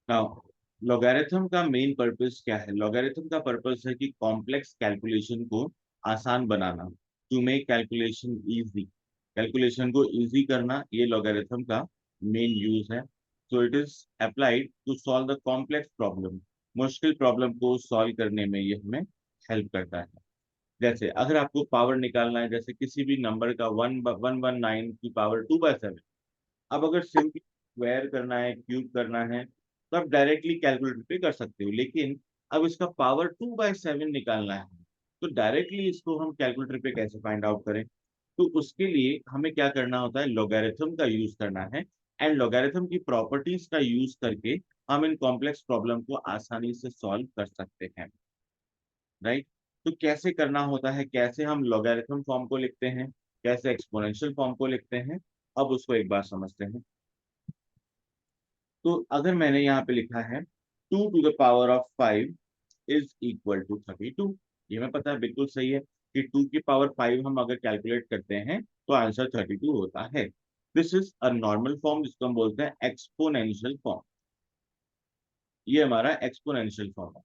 Now logarithm का main purpose क्या है? लॉगरिथम का पर्पस है कि कॉम्प्लेक्स कैलकुलेशन को आसान बनाना, to make calculation easy. Calculation को इजी करना ये लॉगरिथम का मेन यूज है। So it is applied to solve the complex problem. मुश्किल प्रॉब्लम को सॉल्व करने में ये हमें हेल्प करता है। जैसे अगर आपको पावर निकालना है, जैसे किसी भी नंबर का 119 की पावर 2/7, अब अगर सिंपली स्क्वायर करना है, क्यूब करना है, तो आप डायरेक्टली कैलकुलेटर पे कर सकते हो। लेकिन अब इसका पावर 2/7 निकालना है, तो डायरेक्टली इसको हम कैलकुलेटर पे कैसे फाइंड आउट करें? तो उसके लिए हमें क्या करना होता है, लॉगरिथम का यूज करना है। एंड लॉगरिथम की प्रॉपर्टीज का यूज करके हम इन कॉम्प्लेक्स प्रॉब्लम को आसानी से सॉल्व कर सकते हैं। राइट? तो कैसे करना होता है, कैसे हम लॉगरिथम फॉर्म को लिखते हैं, कैसे एक्सपोनेंशियल फॉर्म को लिखते हैं, अब उसको एक बार समझते हैं। तो अगर मैंने यहाँ पे लिखा है 2 to the power of 5 is equal to 32, ये मैं पता है बिल्कुल सही है कि 2 की पावर 5 हम अगर कैलकुलेट करते हैं तो आंसर 32 होता है। This is a normal form, जिसको हम बोलते हैं एक्सपोनेंशियल फॉर्म। ये हमारा एक्सपोनेंशियल फॉर्म है।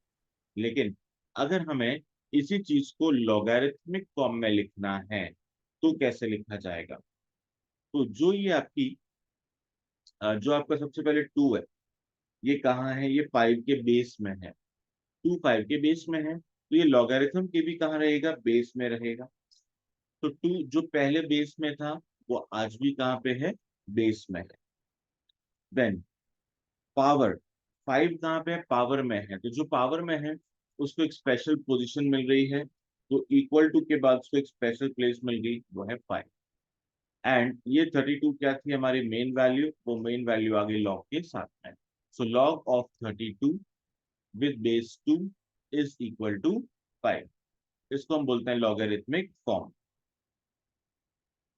लेकिन अगर हमें इसी चीज को लॉगरिथमिक फॉर्म में लिखना है तो कैसे लिखा जाएगा? तो जो ये आपकी जो आपका सबसे पहले 2 है, ये कहाँ है? ये 5 के बेस में है। 2 5 के बेस में है, तो ये लॉगरिथम के भी कहाँ रहेगा? बेस में रहेगा। तो 2 जो पहले बेस में था वो आज भी कहाँ पे है? बेस में है। देन पावर 5 कहाँ पे है? पावर में है। तो जो पावर में है उसको एक स्पेशल पोजीशन मिल रही है, तो इक्वल टू के बाद उसको एक स्पेशल प्लेस मिल गई, वो है 5। एंड ये 32 क्या थी हमारी मेन वैल्यू? वो मेन वैल्यू आ गई लॉग के साथ में। So log of 32 with base 2 is equal to 5। इसको हम बोलते हैं लॉगरिथमिक फॉर्म।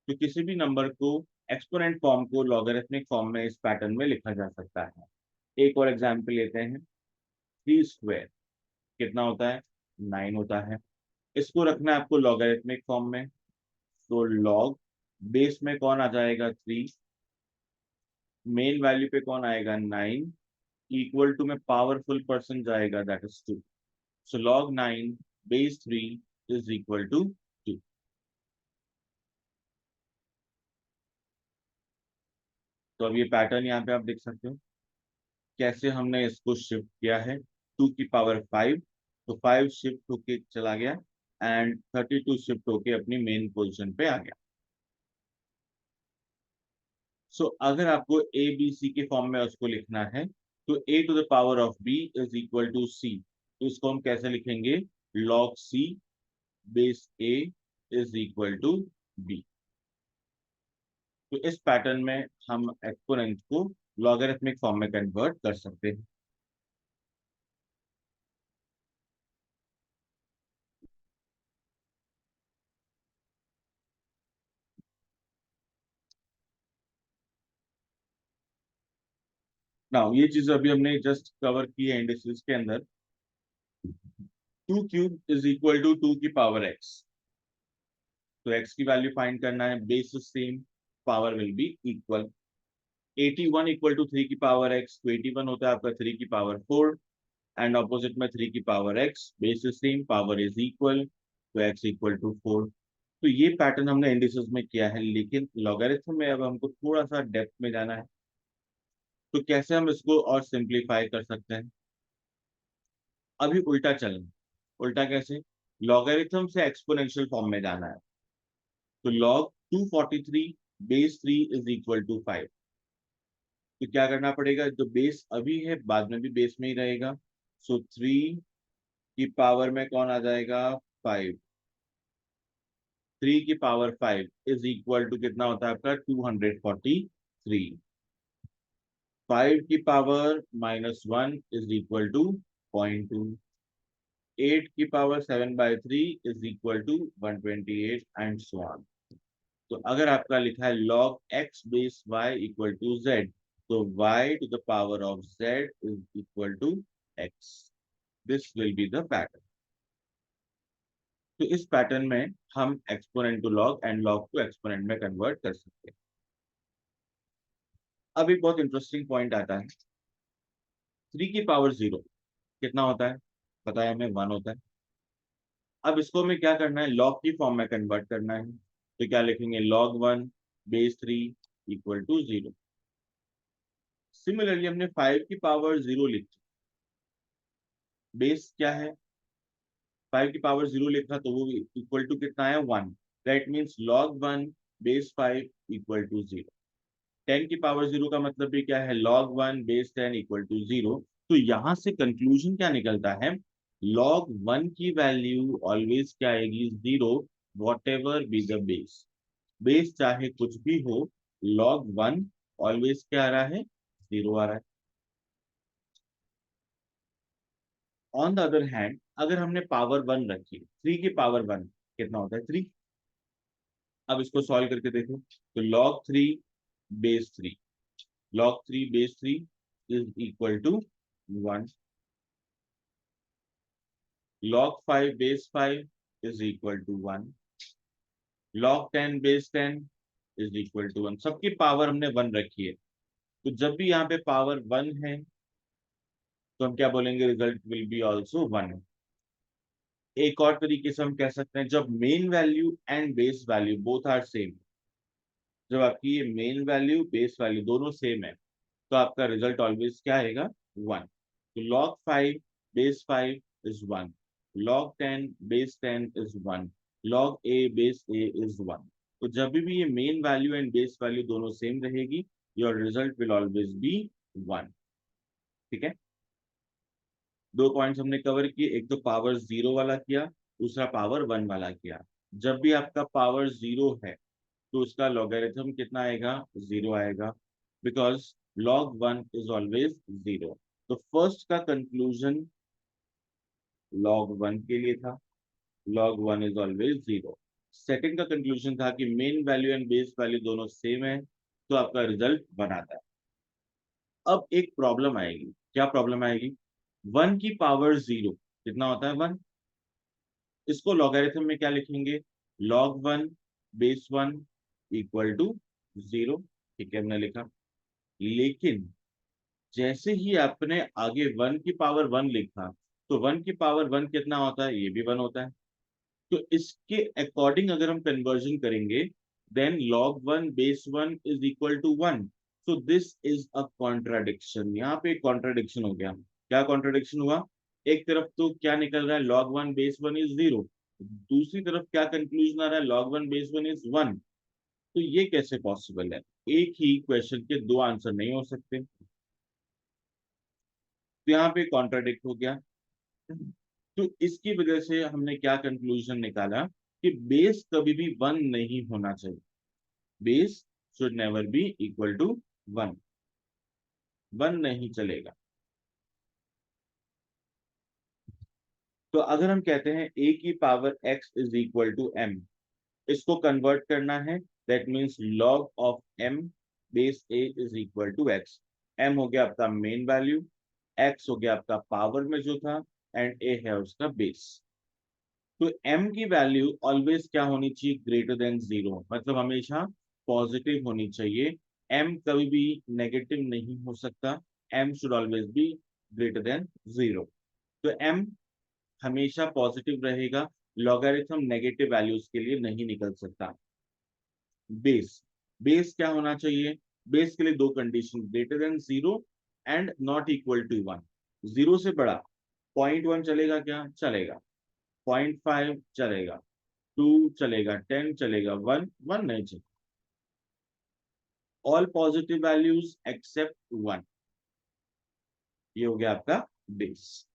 तो किसी भी नंबर को, एक्सपोनेंट फॉर्म को लॉगरिथमिक फॉर्म में इस पैटर्न में लिखा जा सकता है। एक और एग्जांपल लेते हैं। 3 स्क्वायर कितना होता है? 9 होता है। इसको रखना है आपको लॉगरिथमिक फॉर्म में। तो लॉग बेस में कौन आ जाएगा? 3। मेन वैल्यू पे कौन आएगा? 9। इक्वल टू में पावरफुल पर्सन जाएगा, that is 2। So log 9 base 3 is equal to 2। तो अब ये पैटर्न यहाँ पे आप देख सकते हो कैसे हमने इसको शिफ्ट किया है। 2 की पावर 5, तो 5 शिफ्ट होके चला गया एंड 32 शिफ्ट होके अपनी मेन पोजीशन पे आ गया। सो अगर आपको ए बी सी के फॉर्म में उसको लिखना है, तो a to the power of b is equal to C. तो इसको हम कैसे लिखेंगे? Log C base a is equal to b। तो इस पैटर्न में हम एक्सपोनेंट को लॉगरिथमिक फॉर्म में कन्वर्ट कर सकते हैं। नाउ ये चीज अभी हमने जस्ट कवर की है इंडिसेस के अंदर। 2 क्यूब इज इक्वल टू 2 की पावर x। तो x की वैल्यू फाइंड करना है, base same, power will be equal. 81 equal to 3 की पावर x, तो 81 होता है आपका 3 की पावर 4। एंड ऑपोजिट में 3 की power x, base same, power is equal, तो x इक्वल टू 4। तो ये पैटर्न हमने इंडिसेस में किया है, लेकिन लॉगरिथम में अब हमको थोड़ा सा डेप्थ में जाना है। तो कैसे हम इसको और सिंप्लीफाई कर सकते हैं? अभी उल्टा चलना। उल्टा कैसे? लॉगरिथम से एक्सपोनेंशियल फॉर्म में जाना है। तो log 243 base 3 is equal to 5। तो क्या करना पड़ेगा? जो बेस अभी है बाद में भी बेस में ही रहेगा। सो 3 की पावर में कौन आ जाएगा? 5। 3 की पावर 5 इज इक्वल टू कितना होता है आपका? 243। 5 की पावर -1 इज इक्वल टू 0.2। 8 की power 7/3 is equal to 128 and so on. तो अगर आपका लिखा है log x base y equal to z, तो y to the power of z is equal to x। This will be the pattern. तो इस pattern में हम exponent to log and log to exponent में कन्वर्ट कर सकते हैं। अब एक बहुत इंटरेस्टिंग पॉइंट आता है। 3 की पावर 0 कितना होता है, पता है हमें, 1 होता है। अब इसको हमें क्या करना है, लॉग की फॉर्म में कन्वर्ट करना है। तो क्या लिखेंगे, log 1 base 3 equal to 0। Similarly हमने 5 की पावर 0 लिखी, बेस क्या है, 5 की पावर 0 लिखा तो वो इक्वल टू कितना है, 1। That means log 1 base 5 equal to 0। 10 की पावर 0 का मतलब भी क्या है, log 1 बेस 10 इक्वल टू 0। तो यहां से कंक्लूजन क्या निकलता है, log 1 की वैल्यू ऑलवेज क्या आएगी, 0, what ever be the base. Base चाहे कुछ भी हो, log 1 ऑलवेज क्या आ रहा है, 0 आ रहा है। ऑन द अदर हैंड अगर हमने पावर 1 रखी, 3 की पावर 1 कितना होता है, 3। अब इसको सॉल्व करके देखो, तो log 3 base 3, log 3 base 3 is equal to 1। log 5 base 5 is equal to 1। log 10 base 10 is equal to 1। सबकी पावर हमने 1 रखी है, तो जब भी यहाँ पे पावर 1 है तो हम क्या बोलेंगे, रिजल्ट विल बी ऑल्सो 1। एक और तरीके से हम कह सकते हैं, जब main value and base value both are same, जब आपकी ये मेन वैल्यू बेस वैल्यू दोनों सेम है, तो आपका रिजल्ट ऑलवेज क्या आएगा, 1। तो log 5 base 5 is 1, log 10 base 10 is 1, log a base a is 1। तो जब भी ये main value and base value दोनों सेम रहेगी, your result will always be 1। ठीक है, दो पॉइंट्स हमने कवर किए, एक तो पावर 0 वाला किया, दूसरा पावर 1 वाला किया। जब भी आपका पावर 0 है तो उसका लॉगरिथम कितना आएगा, 0 आएगा, बिकॉज log 1 इज ऑलवेज 0। तो फर्स्ट का कंक्लूजन log 1 के लिए था, log 1 इज ऑलवेज 0। सेकंड का कंक्लूजन था कि main value and base value दोनों सेम है, तो आपका रिजल्ट बनाता है। अब एक प्रॉब्लम आएगी, क्या प्रॉब्लम आएगी, 1 की पावर 0 कितना होता है, 1। इसको लॉगरिथम में क्या लिखेंगे, log 1 बेस 1 इक्वल टू 0। ठीक है, हमने लिखा। लेकिन जैसे ही आपने आगे 1 की पावर 1 लिखा, तो 1 की पावर 1 कितना होता है, ये भी 1 होता है। तो इसके अकॉर्डिंग अगर हम कन्वर्जन करेंगे, then log 1 base 1 is equal to 1। So this is a contradiction. यहाँ पे एक कॉन्ट्राडिक्शन हो गया। क्या कॉन्ट्राडिक्शन हुआ, एक तरफ तो क्या निकल रहा है, log 1 बेस 1 इज 0, दूसरी तरफ क्या कंक्लूजन आ रहा है, log 1 बेस 1 इज 1। तो ये कैसे पॉसिबल है, एक ही क्वेश्चन के दो आंसर नहीं हो सकते, तो यहाँ पे कॉन्ट्राडिक्ट हो गया। तो इसकी वजह से हमने क्या कंक्लूजन निकाला, कि बेस कभी भी 1 नहीं होना चाहिए, base should never be equal to 1, 1 नहीं चलेगा। तो अगर हम कहते हैं a की power x is equal to m, इसको कन्वर्ट करना है, that means log of m base a is equal to x। m हो गया आपका मेन वैल्यू, x हो गया आपका पावर में जो था, एंड a है उसका बेस। तो m की वैल्यू ऑलवेज क्या होनी चाहिए, ग्रेटर देन 0, मतलब हमेशा पॉजिटिव होनी चाहिए। m कभी भी नेगेटिव नहीं हो सकता, m should always be greater than 0। तो m हमेशा पॉजिटिव रहेगा, लॉगरिथम नेगेटिव वैल्यूज के लिए नहीं निकल सकता। बेस, बेस क्या होना चाहिए, बेस के लिए दो condition, greater than 0 and not equal to 1। 0 से बड़ा, 0.1 चलेगा क्या, चलेगा, 0.5 चलेगा, 2 चलेगा, 10 चलेगा, 1 1 नहीं चलेगा। ऑल पॉजिटिव वैल्यूज एक्सेप्ट 1, ये हो गया आपका बेस।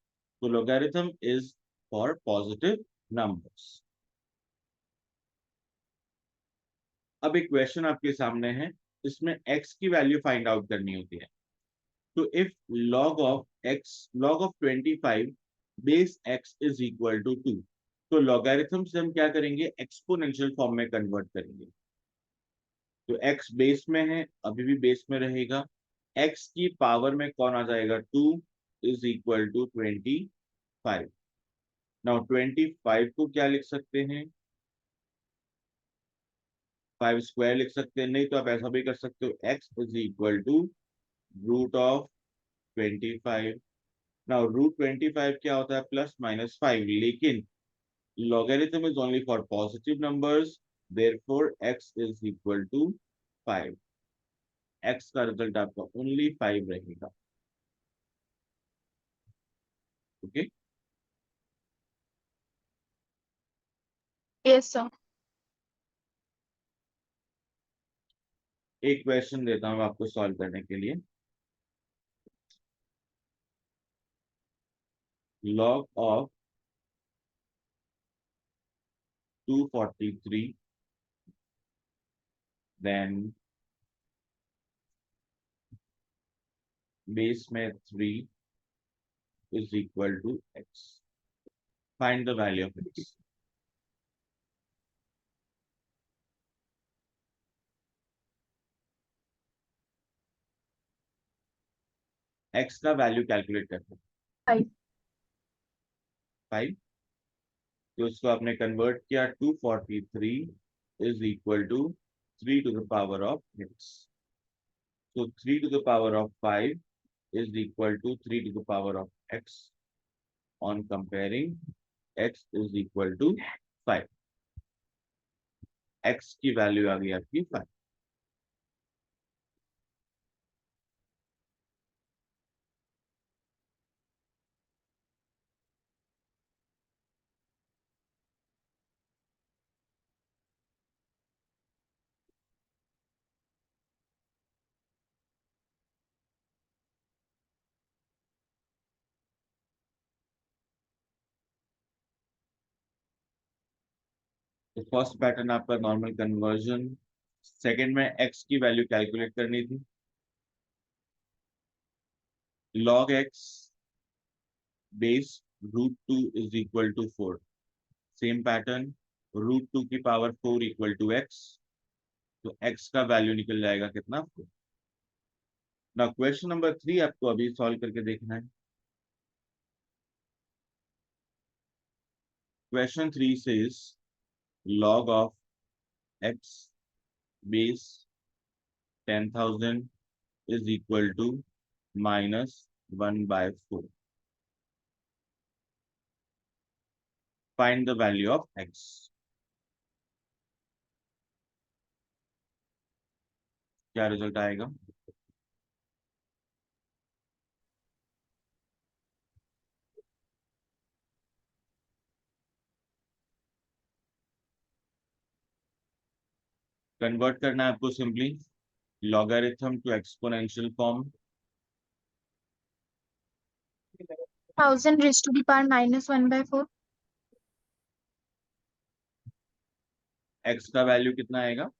तो logarithm is for positive numbers. अब एक क्वेश्चन आपके सामने है, इसमें x की वैल्यू फाइंड आउट करनी होती है। तो if log of x, log of 25 base x is equal to 2, तो लॉगरिथम से हम क्या करेंगे, एक्सपोनेंशियल फॉर्म में कन्वर्ट करेंगे। तो x बेस में है, अभी भी बेस में रहेगा, x की पावर में कौन आ जाएगा, 2 इज इक्वल टू 25। नाउ 25 को क्या लिख सकते हैं, 5 स्क्वायर लिख सकते हैं, नहीं तो आप ऐसा भी कर सकते हो, x is equal to root of 25 now √25 क्या होता है? +-5, लेकिन logarithm is only for positive numbers, therefore x is equal to 5. x का रिजल्ट आपका ओनली 5 रहेगा। Okay, yes sir. एक क्वेश्चन देता हूं आपको सॉल्व करने के लिए। log of 243 then base में 3 is equal to x. Find the value of x. x का वैल्यू कैलकुलेट करते हैं 5। 5, तो उसको आपने कन्वर्ट किया 243 is equal to 3 to the power of x. So 3 to the power of 5 is equal to 3 to the power of x. On comparing, x is equal to 5. x की वैल्यू आ गई आपकी 5। तो फर्स्ट पैटर्न आपका normal conversion, second में x की वैल्यू कैलकुलेट करनी थी। log x base √2 is equal to 4। Same pattern, √2 की पावर 4 इक्वल टू x, तो x का वैल्यू निकल जाएगा कितना? 4। ना क्वेश्चन नंबर 3 आपको अभी सॉल्व करके देखना है। Question 3 says log of x base 10,000 is equal to -1/4. Find the value of x. क्या रिजल्ट आएगा? कन्वर्ट करना है आपको simply logarithm to exponential form. 1000 -1/4। x का वैल्यू कितना आएगा?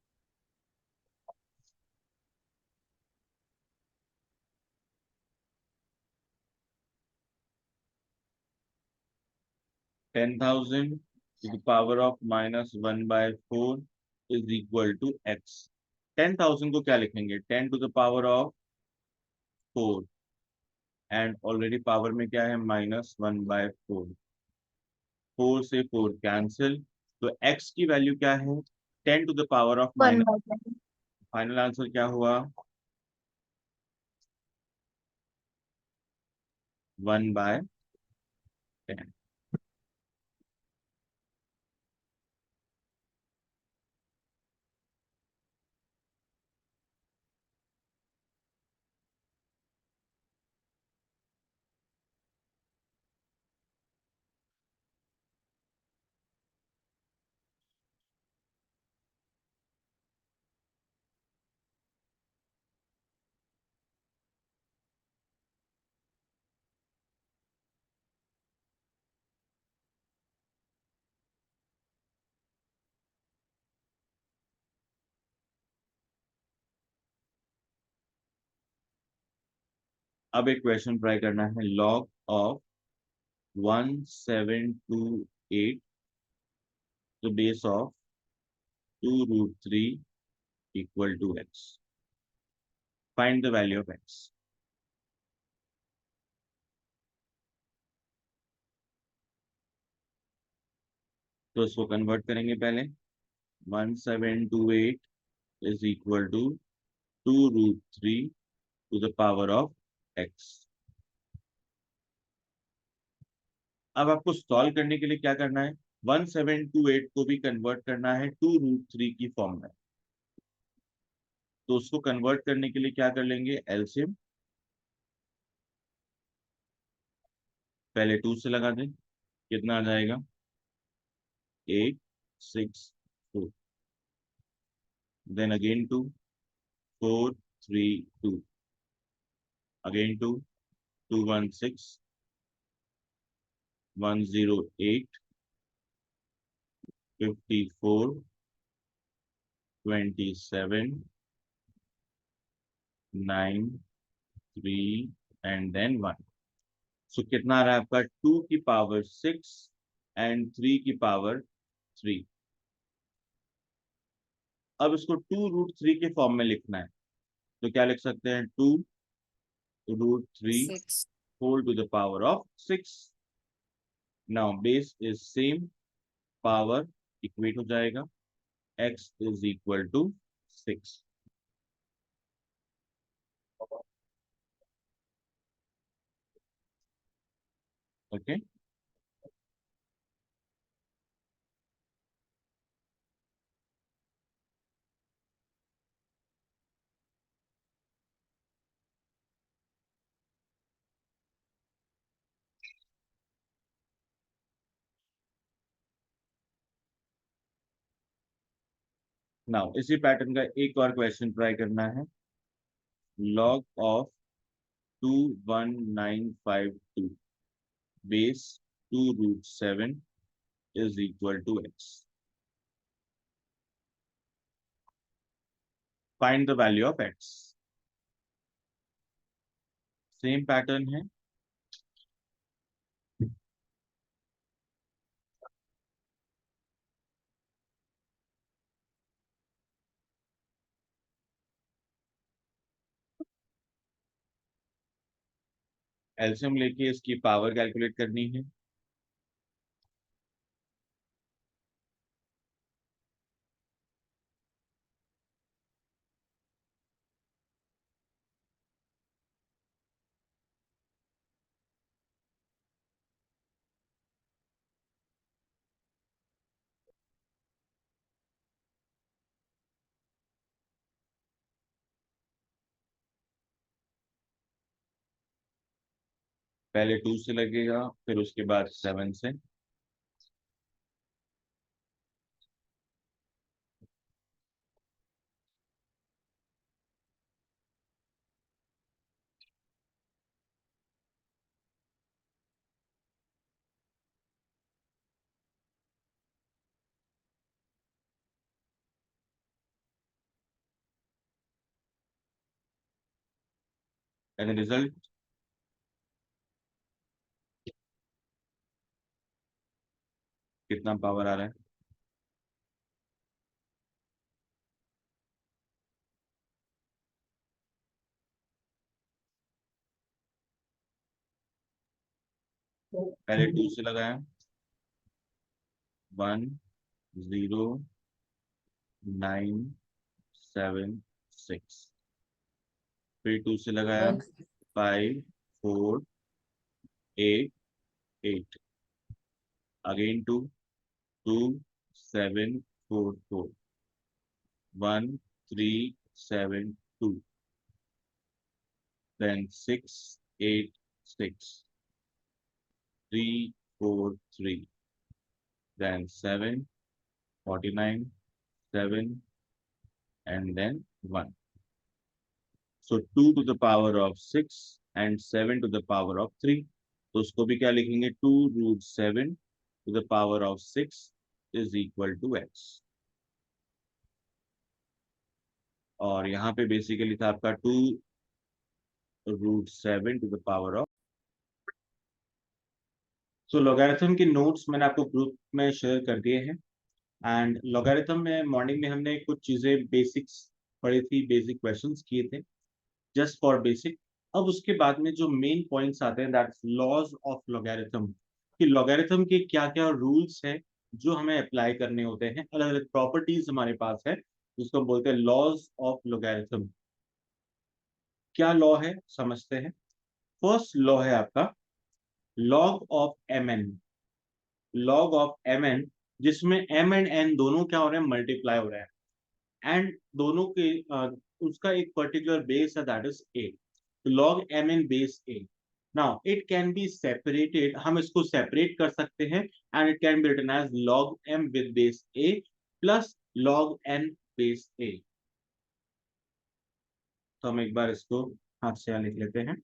(10,000 to the power of -1/4 is equal to x. 10,000 को क्या लिखेंगे? 10 to the power of 4 and already power में क्या है? -1/4। 4 से 4 कैंसिल, तो x की वैल्यू क्या है? 10 to the power of 1/10। Final answer क्या हुआ? 1/10। अब एक क्वेश्चन ट्राई करना है। Log of 1728 the base of 2√3 equal to x. Find the value of x. तो इसको कन्वर्ट करेंगे पहले। 1728 is equal to 2√3 to the power of x. अब आपको सॉल्व करने के लिए क्या करना है, 1728 को भी कन्वर्ट करना है 2√3 की फॉर्म में। तो उसको कन्वर्ट करने के लिए क्या कर लेंगे, एलसीएम पहले 2 से लगा दें, कितना आ जाएगा 864, then again 2, 432, again 2, 216, 108, 54, 27, 9, 3 and then 1। So कितना आ रहा है आपका 2 की पावर 6 एंड 3 की पावर 3। अब इसको 2√3 के फॉर्म में लिखना है, तो क्या लिख सकते हैं, 2√3 6 whole to the power of 6। Now base is same, power equate हो जाएगा, x is equal to 6। Okay, now इसी पैटर्न का एक और क्वेश्चन ट्राई करना है। Log of 21952 base 2√7 is equal to x. Find the value of x. Same pattern है, LCM लेके इसकी पावर कैलकुलेट करनी है। पहले 2 से लगेगा, फिर उसके बाद 7 से, एंड रिजल्ट कितना पावर आ रहा है, पहले 2 से लगाया, 10976, फिर 2 से लगाया, 5488, again 2, 2744, 1372, then 686, 343, then 7, 49, 7, and then 1. So 2 to the power of 6 and 7 to the power of 3. तो उसको भी क्या लिखेंगे, 2√7 to the power of 6 is equal to x. और यहाँ पे बेसिकली था आपका 2√7 to the power of। So logarithm के नोट्स मैंने आपको ग्रुप में शेयर कर दिए हैं। एंड लॉगरिथम में मॉर्निंग में हमने कुछ चीजें बेसिक्स पढ़ी थी, बेसिक क्वेश्चंस किए थे जस्ट फॉर बेसिक। अब उसके बाद में जो मेन पॉइंट्स आते हैं, दैट्स लॉज ऑफ लॉगरिथम, कि लॉगरिथम के क्या क्या रूल्स हैं जो हमें अप्लाई करने होते हैं, अलग अलग प्रॉपर्टीज हमारे पास है जिसको हम बोलते हैं लॉज ऑफ लॉगरिथम। क्या लॉ है समझते हैं। फर्स्ट लॉ है आपका log of M N. log of M N, जिसमें m एंड n दोनों क्या हो रहे हैं, मल्टीप्लाई हो रहे हैं, एंड दोनों के उसका एक पर्टिकुलर बेस है, that is a, log m in base a. Now it can be separated, हम इसको सेपरेट कर सकते हैं, and it can be written as log m with base a plus log n base a. तो हम एक बार इसको हाथ से लिख लेते हैं.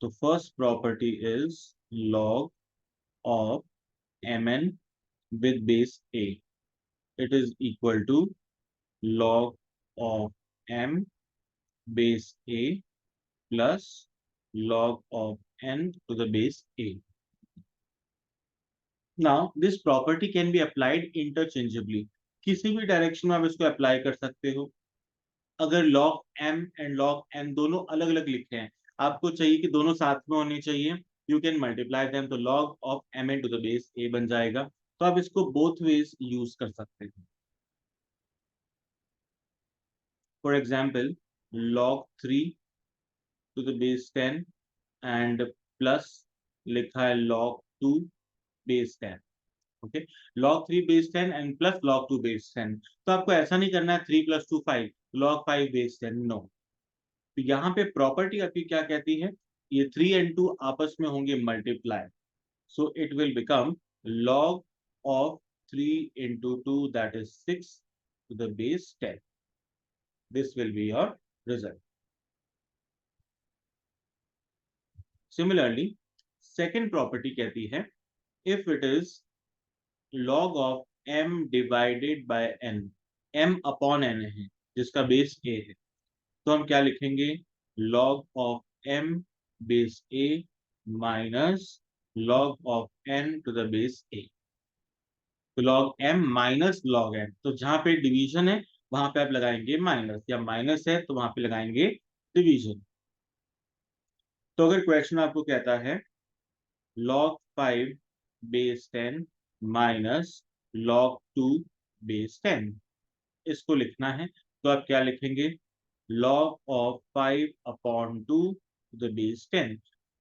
तो first property is log of mn with base a. It is equal to log of m base a plus log of n to the base a. Now this property can be applied interchangeably. किसी भी direction में आप इसको apply कर सकते हो. अगर log m and log n दोनों अलग अलग लिखे हैं, आपको चाहिए कि दोनों साथ में होने चाहिए, यू कैन मल्टीप्लाई देम, तो log of mn to the base a बन जाएगा. तो आप इसको बोथ वेज यूज कर सकते हैं. For example log 3 to the base 10 and plus लिखा है log 2 base 10. Okay, log 3 base 10 and plus log 2 base 10. तो आपको ऐसा नहीं करना है 3 plus 2 5 log 5 base 10, नो. तो यहाँ पे प्रॉपर्टी आपकी क्या कहती है, ये 3 and 2 आपस में होंगे multiply, so it will become log of 3 into 2, that is 6 to the base 10. This will be your result. Similarly, second property कहती है, if it is log of m divided by n, m upon n है जिसका base a है, तो हम क्या लिखेंगे, log of m base a minus log of n to the base a. तो log m minus log n, तो जहां पे डिवीजन है वहां पे आप लगाएंगे माइनस, या माइनस है तो वहां पे लगाएंगे डिवीजन. तो अगर क्वेश्चन आपको कहता है log 5 base 10 minus log 2 base 10, इसको लिखना है, तो आप क्या लिखेंगे, log of 5 upon 2 to the base 10.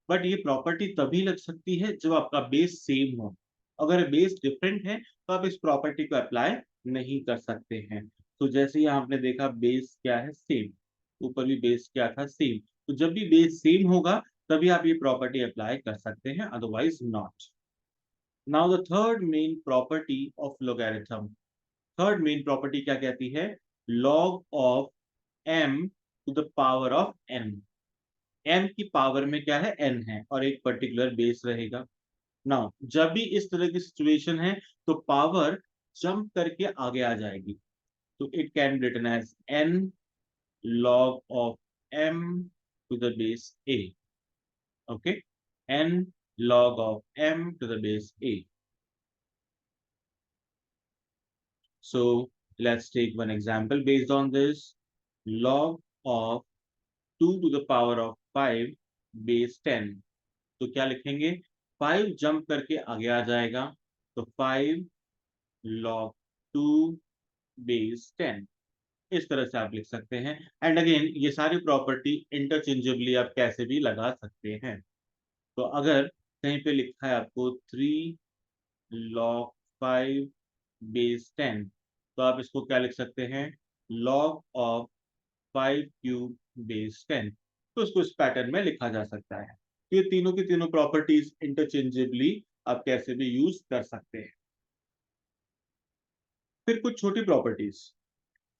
But ये प्रॉपर्टी तभी लग सकती है जब आपका बेस सेम हो. अगर बेस डिफरेंट है तो आप इस प्रॉपर्टी को अप्लाई नहीं कर सकते हैं. तो जैसे यहाँ आपने देखा बेस क्या है, सेम, ऊपर भी बेस क्या था, सेम. तो जब भी बेस सेम होगा तभी आप ये प्रॉपर्टी अप्लाई कर सकते हैं, otherwise not. Now the third main property of logarithm. Third main property क्या कहती है, log of m to the power of n. m की पावर में क्या है, n है, और एक पर्टिकुलर बेस रहेगा. नाउ जब भी इस तरह की सिचुएशन है तो पावर जंप करके आगे आ जाएगी, तो it can written as n log of m to the base a. Okay, n log of m to the base a. So let's take one example based on this. Log of 2 to the power of 5 base 10. तो क्या लिखेंगे, 5 jump करके आगे आ जाएगा, तो 5 log 2 base 10. इस तरह से आप लिख सकते हैं. एंड अगेन ये सारी प्रॉपर्टी इंटरचेंजेबली आप कैसे भी लगा सकते हैं. तो अगर कहीं पे लिखा है आपको 3 log 5 base 10, तो आप इसको क्या लिख सकते हैं, log of 5 cube base 10. तो इसको इस पैटर्न में लिखा जा सकता है. तो ये तीनों की तीनों प्रॉपर्टीज इंटरचेंजेबली आप कैसे भी यूज कर सकते हैं. फिर कुछ छोटी प्रॉपर्टीज.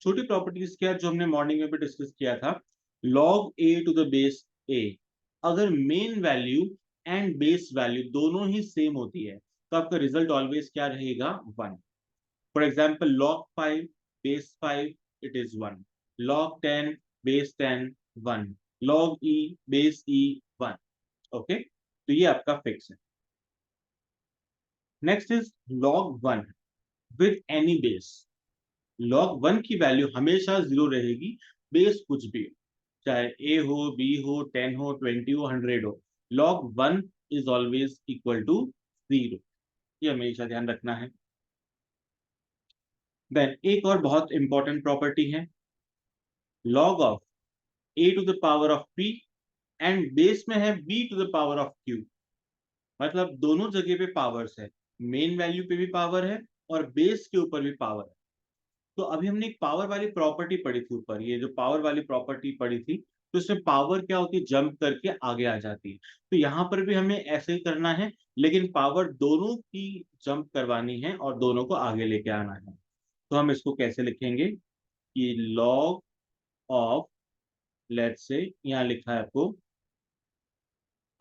छोटी प्रॉपर्टीज क्या, जो हमने मॉर्निंग में भी डिस्कस किया था, log a to the base a. अगर main value and base value दोनों ही सेम होती है तो आपका रिजल्ट ऑलवेज क्या रहेगा, 1. For example log 5 base 5, it is 1. log 10 base 10, 1. log e base e, 1. Okay, तो ये आपका फिक्स है. Next is log 1 with any base. log 1 की वैल्यू हमेशा 0 रहेगी, बेस कुछ भी हो, चाहे a हो, b हो, 10 हो, 20 हो, 100 हो, log 1 is always equal to 0. ये हमेशा ध्यान रखना है. देन एक और बहुत इंपॉर्टेंट प्रॉपर्टी है, log of a to the power of p and base में है b to the power of q. मतलब दोनों जगह पे पावर्स है, मेन वैल्यू पे भी पावर है और बेस के ऊपर भी पावर है। तो अभी हमने एक पावर वाली प्रॉपर्टी पढ़ी थी ऊपर, ये जो पावर वाली प्रॉपर्टी पढ़ी थी, तो इसमें पावर क्या होती है, जंप करके आगे आ जाती है। तो यहाँ पर भी हमें ऐसे ही करना है, लेकिन पावर दोनों की जंप करवानी है और दोनों को आगे लेके आना है। तो हम इसको कैसे लिखेंगे कि लॉग ऑफ, लेट्स से यहाँ लिखा है आपको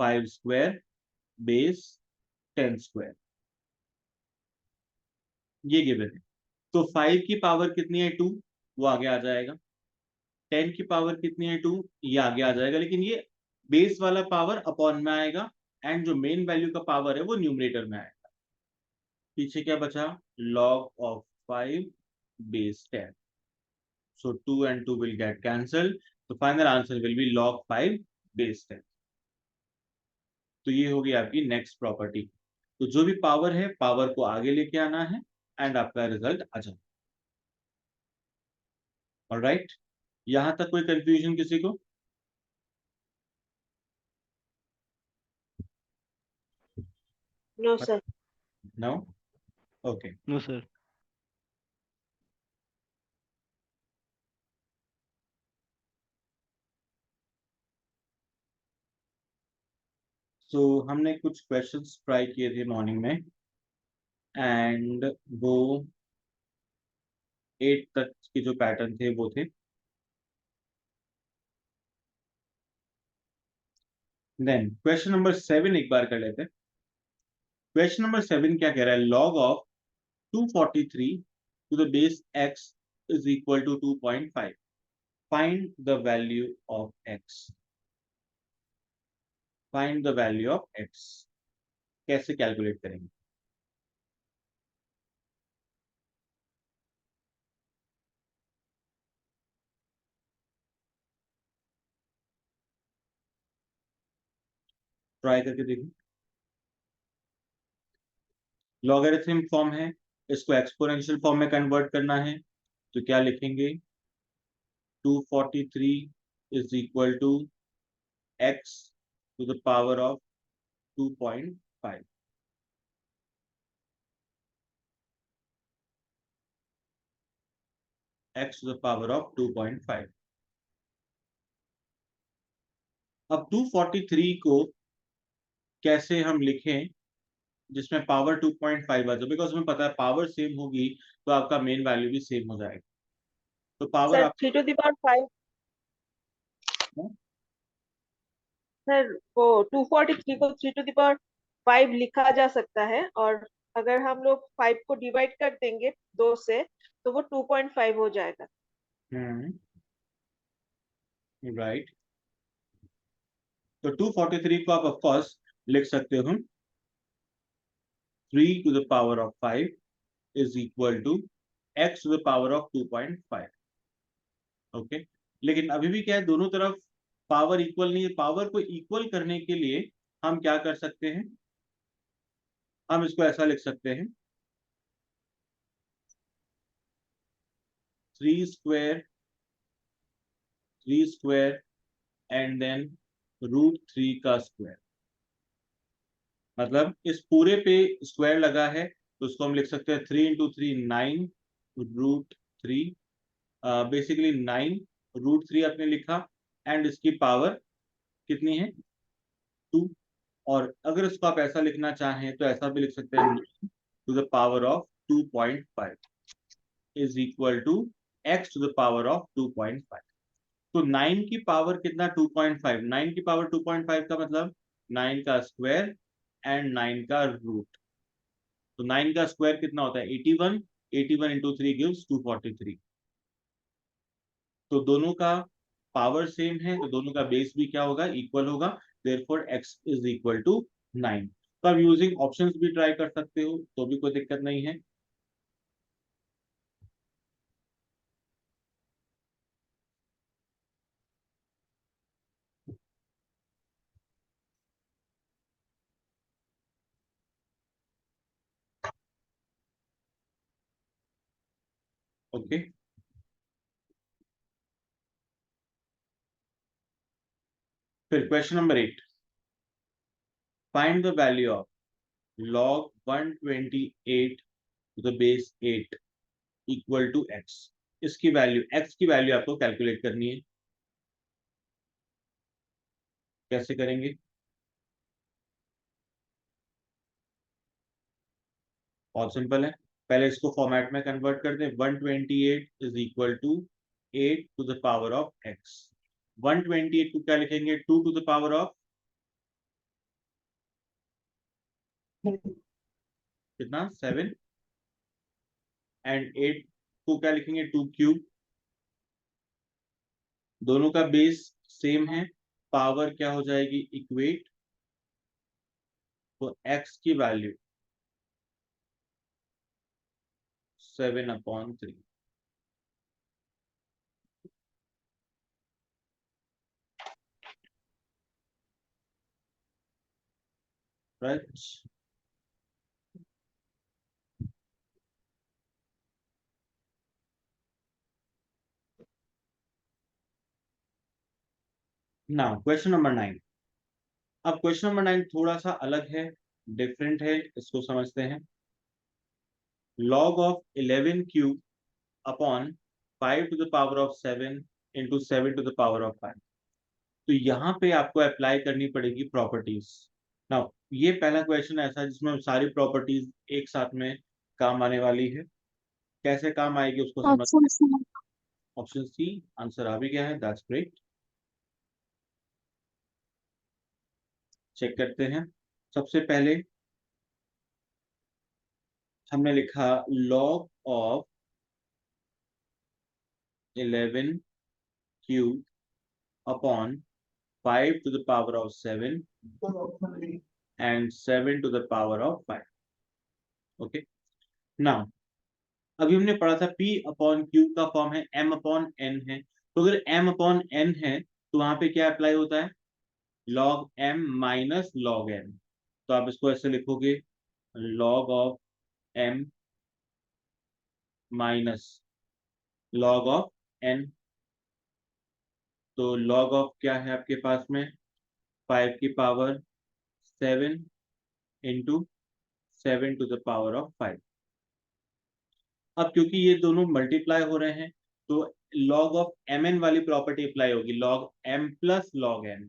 5 स्क्वायर बेस 10 स्क्वायर, ये गिवन है। तो 5 की पावर कितनी है, 2, वो आगे आ जाएगा। 10 की पावर कितनी है, 2, ये आगे आ जाएगा, लेकिन ये बेस वाला पावर अपॉन में आएगा एंड जो मेन वैल्यू का पावर है वो न्यूमरेटर में आएगा। पीछे क्या बचा, log of 5 base 10, so 2 and 2 will get cancelled, तो final answer will be log 5 base 10। तो ये होगी आपकी नेक्स्ट प्रॉपर्टी। तो जो भी पावर है, पावर को आगे लेके आना है एंड आपका रिजल्ट आ जाए। ऑलराइट, यहां तक कोई कंफ्यूजन किसी को? No sir. No, okay. No sir. So हमने कुछ क्वेश्चंस ट्राई किए थे मॉर्निंग में एंड वो 8 तक के जो पैटर्न थे वो थे। देन क्वेश्चन नंबर 7 एक बार कर लेते हैं। क्वेश्चन नंबर 7 क्या कह रहा है, log of 243 to the base x is equal to 2.5, find the value of x। Find the value of x, कैसे कैलकुलेट करेंगे? ट्राई करके देखो। लॉगरिथम फॉर्म है, इसको एक्सपोनेंशियल फॉर्म में कन्वर्ट करना है, तो क्या लिखेंगे, 243 is equal to x to the power of 2.5। x to the power of 2.5। अब 243 को कैसे हम लिखें जिसमें पावर 2.5 आ जाए, बिकॉज हमें पता है पावर सेम होगी तो आपका मेन वैल्यू भी सेम हो जाएगा। तो पावर सर आप 3 to the power 5। सर वो 243 को 3 to the power 5 लिखा जा सकता है, और अगर हम लोग 5 को डिवाइड कर देंगे 2 से तो वो 2.5 हो जाएगा। राइट। तो 243 को आप ऑफ कोर्स लिख सकते हो 3 to the power of 5 is equal to x to the power of 2.5। Okay, लेकिन अभी भी क्या है, दोनों तरफ पावर इक्वल नहीं है। पावर को इक्वल करने के लिए हम क्या कर सकते हैं, हम इसको ऐसा लिख सकते हैं 3 स्क्वायर, 3 स्क्वायर एंड देन √3 का स्क्वायर। मतलब इस पूरे पे स्क्वायर लगा है तो उसको हम लिख सकते हैं 3 × 3 9 √3, बेसिकली 9 √3 आपने लिखा एंड इसकी पावर कितनी है, 2। और अगर इसको आप ऐसा लिखना चाहें तो ऐसा भी लिख सकते हैं to the power of 2.5 is equal to x to the power of 2.5। तो 9 की पावर कितना, 2.5। 9 की पावर 2.5 का मतलब 9 का स्क्वायर एंड 9 का रूट। तो 9 का स्क्वायर कितना होता है, 81। 81 इंटू 3 गिव्स 243। तो दोनों का पावर सेम है तो दोनों का बेस भी क्या होगा, इक्वल होगा। Therefore x is equal to 9। तो आप यूजिंग ऑप्शंस भी ट्राई कर सकते हो, तो भी कोई दिक्कत नहीं है। ओके, फिर question number 8। Find the value of log 128 to the base 8 equal to x। इसकी वैल्यू, x की वैल्यू आपको कैलकुलेट करनी है। कैसे करेंगे? बहुत सिंपल है, पहले इसको फॉर्मेट में कन्वर्ट कर दें। 128 is equal to 8 to the power of x। 128 को क्या लिखेंगे? 2 टू द पावर ऑफ कितना? 7। एंड 8 को क्या लिखेंगे? 2 क्यूब। दोनों का बेस सेम है, पावर क्या हो जाएगी? इक्वेट। तो x की value 7/3। Right. Now question number 9। अब क्वेश्चन नंबर 9 थोड़ा सा अलग है, डिफरेंट है, इसको समझते हैं। log of 11 cube upon 5 to the power of 7 into 7 to the power of 5। तो यहाँ पे आपको अप्लाई करनी पड़ेगी प्रॉपर्टीज। नाउ ये पहला क्वेश्चन ऐसा है जिसमें सारी प्रॉपर्टीज एक साथ में काम आने वाली है। कैसे काम आएगी उसको समझ। Option C. Option C answer आ भी गया है, दैट्स ग्रेट। चेक करते हैं। सबसे पहले हमने लिखा log of 11 cube upon 5 to the power of 7 and 7 to the power of 5। Okay. Now अभी हमने पढ़ा था P अपॉन Q का फॉर्म है M अपॉन N है। तो अगर M अपॉन N है तो वहां पे क्या अप्लाई होता है? log M minus log N। तो आप इसको ऐसे लिखोगे, log of M minus log of N। तो log ऑफ क्या है आपके पास में? 5 की power 7 into 7 to the power of 5। अब क्योंकि ये दोनों मल्टीप्लाई हो रहे हैं तो log ऑफ mn वाली प्रॉपर्टी अप्लाई होगी, log m plus log n।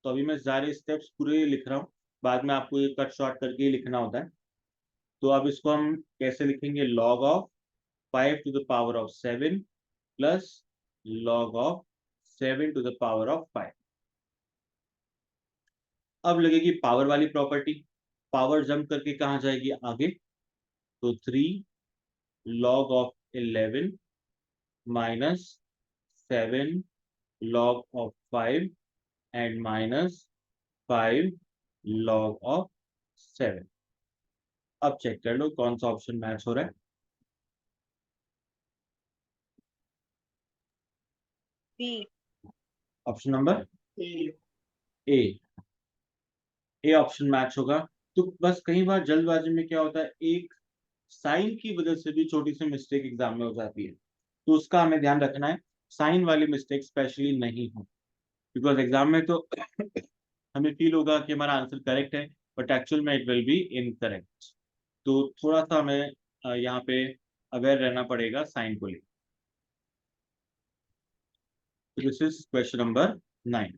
तो अभी मैं सारे स्टेप्स पूरे लिख रहा हूँ, बाद में आपको ये कट शॉर्ट करके ही लिखना होता है। तो अब इसको हम कैसे लिखेंगे? log of 5 to the power of 7 plus log of 7 to the power of 5। अब लगेगी पावर वाली प्रॉपर्टी, पावर जंप करके कहाँ जाएगी? आगे। तो 3 log of 11 minus 7 log of 5 and minus 5 log of 7। अब चेक कर लो कौन सा ऑप्शन मैच हो रहा है। B. Option number A. A option match होगा। तो बस कई बार जल्दबाजी में क्या होता है, एक साइन की वजह से भी छोटी सी मिस्टेक एग्जाम में हो जाती है, तो उसका हमें ध्यान रखना है, साइन वाली मिस्टेक स्पेशली नहीं हो। बिकॉज एग्जाम में तो हमें फील होगा कि हमारा आंसर करेक्ट है, बट एक्चुअल में इट विल बी इनकरेक्ट। तो थोड़ा सा हमें यहाँ पे अवेयर रहना पड़ेगा साइन को लेकर। This is question number 9।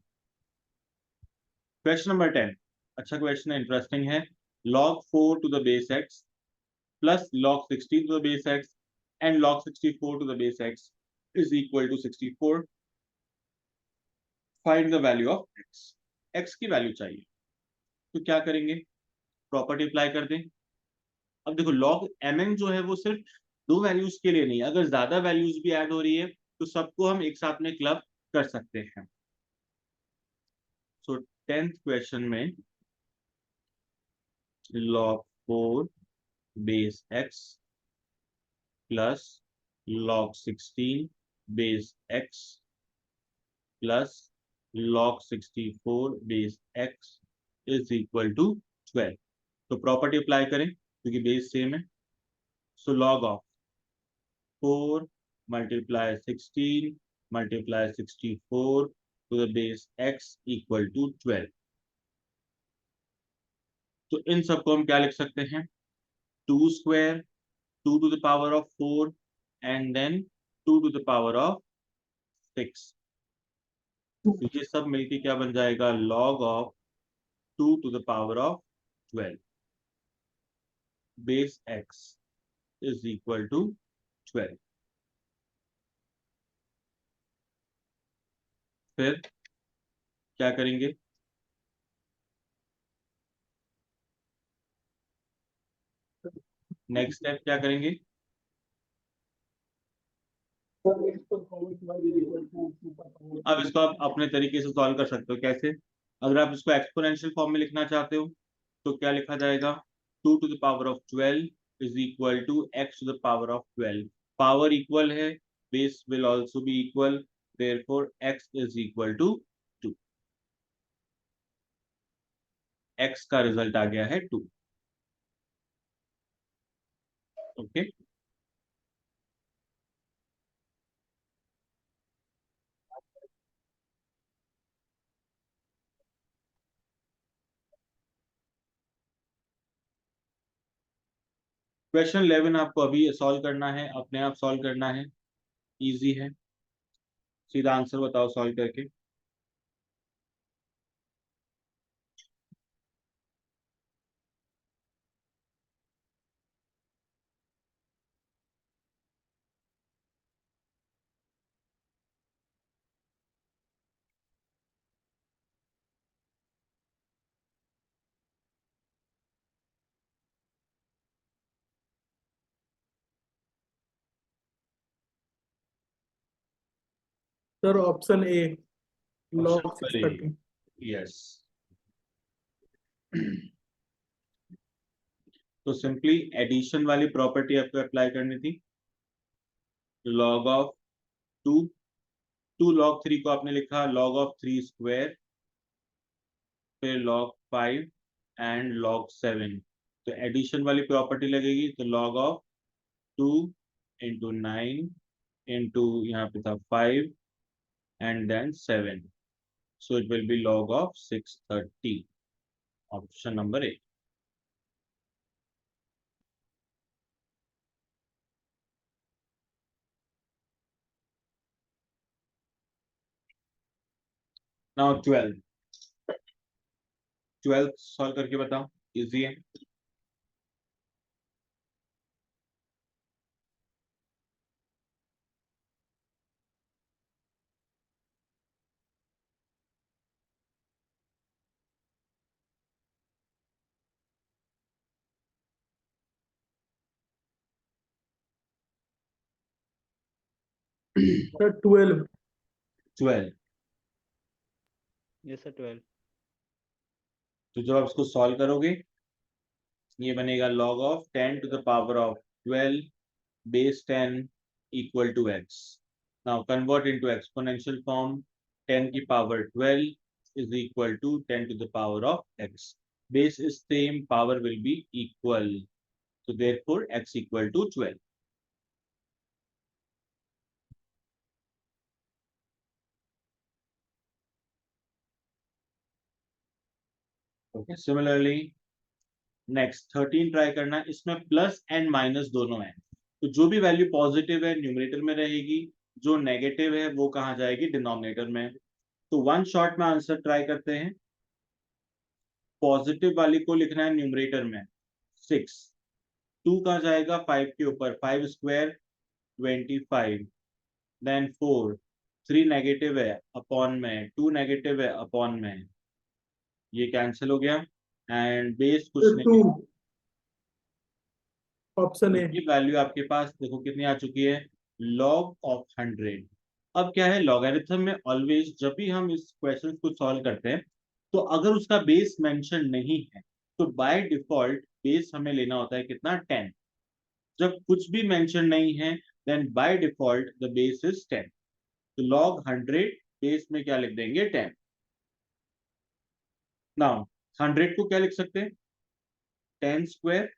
Question number 10 अच्छा क्वेश्चन है, इंटरेस्टिंग है। log 4 to the base x plus log 16 to the base x and log 64 to the base x is equal to 64। Find the value of x। x की वैल्यू चाहिए, तो क्या करेंगे? Property apply कर दें। अब देखो log mn जो है वो सिर्फ दो वैल्यूज के लिए नहीं, अगर ज्यादा वैल्यूज भी ऐड हो रही है तो सबको हम एक साथ में क्लब कर सकते हैं। सो 10th क्वेश्चन में log 4 base x plus log 16 base x plus log 64 base x is equal to 12। तो प्रॉपर्टी अप्लाई करें क्योंकि बेस सेम है। So log of 4 multiply 16 multiply 64 to the base x equal to 12। तो इन सबको हम क्या लिख सकते हैं, 2 square, 2 to the power of 4 and then 2 to the power of 6। तो ये सब मिलके क्या बन जाएगा, log of 2 to the power of 12 base x is equal to 12। फिर क्या करेंगे, नेक्स्ट स्टेप क्या करेंगे, अब इसको आप अपने तरीके से सॉल्व कर सकते हो। कैसे, अगर आप इसको एक्सपोनेंशियल फॉर्म में लिखना चाहते हो तो क्या लिखा जाएगा, 2 to the power of 12 is equal to x to the power of 12। Power equal है, base will also be equal, therefore x is equal to 2। x का रिजल्ट आ गया है 2। ओके, क्वेश्चन 11 आपको अभी सॉल्व करना है, अपने आप सॉल्व करना है, इजी है, सीधा आंसर बताओ सॉल्व करके। Sir option A, option log number A, 630। Yes. तो सिंपली एडिशन वाली प्रॉपर्टी आपको अप्लाई करनी थी, log ऑफ 2, 2 log 3 को आपने लिखा log ऑफ 3 स्क्वायर, फिर log 5 एंड log 7। तो एडिशन वाली प्रॉपर्टी लगेगी, तो log ऑफ 2 इंटू 9 इंटू यहाँ पे था 5 and then 7, so it will be log of 630। Option number A. Now 12 solve करके बताओ, इजी है। सर 12। 12, yes sir 12। तो जब आप इसको सॉल्व करोगे ये बनेगा log of 10 to the power of 12 base 10 equal to x। Now convert into exponential form, 10 की power 12 is equal to 10 to the power of x। Base is same, power will be equal, so therefore x equal to 12। Okay, similarly next 13 try करना, इसमें plus and minus दोनों है, तो जो भी value positive है numerator में रहेगी, जो नेगेटिव है वो कहाँ जाएगी, डिनोमिनेटर में। तो वन शॉट में आंसर ट्राई करते हैं, पॉजिटिव वाली को लिखना है न्यूमरेटर में 6, 2 कहाँ जाएगा 5 के ऊपर, 5 स्क्वायर 25, देन 4, 3 नेगेटिव है अपॉन में, 2 नेगेटिव है अपॉन में, ये कैंसिल हो गया, एंड बेस कुछ सर नहीं 2, ऑप्शन ए। है, वैल्यू आपके पास देखो कितनी आ चुकी है, log ऑफ 100। अब क्या है, लॉगरिथम में ऑलवेज जब भी हम इस क्वेश्चन को सॉल्व करते हैं, तो अगर उसका बेस मेंशन नहीं है तो बाय डिफॉल्ट बेस हमें लेना होता है कितना, 10। जब कुछ भी मेंशन नहीं है then by default the base is 10। तो log 100 बेस में क्या लिख देंगे, 10। नाउ 100 को क्या लिख सकते हैं, 10 स्क्वायर।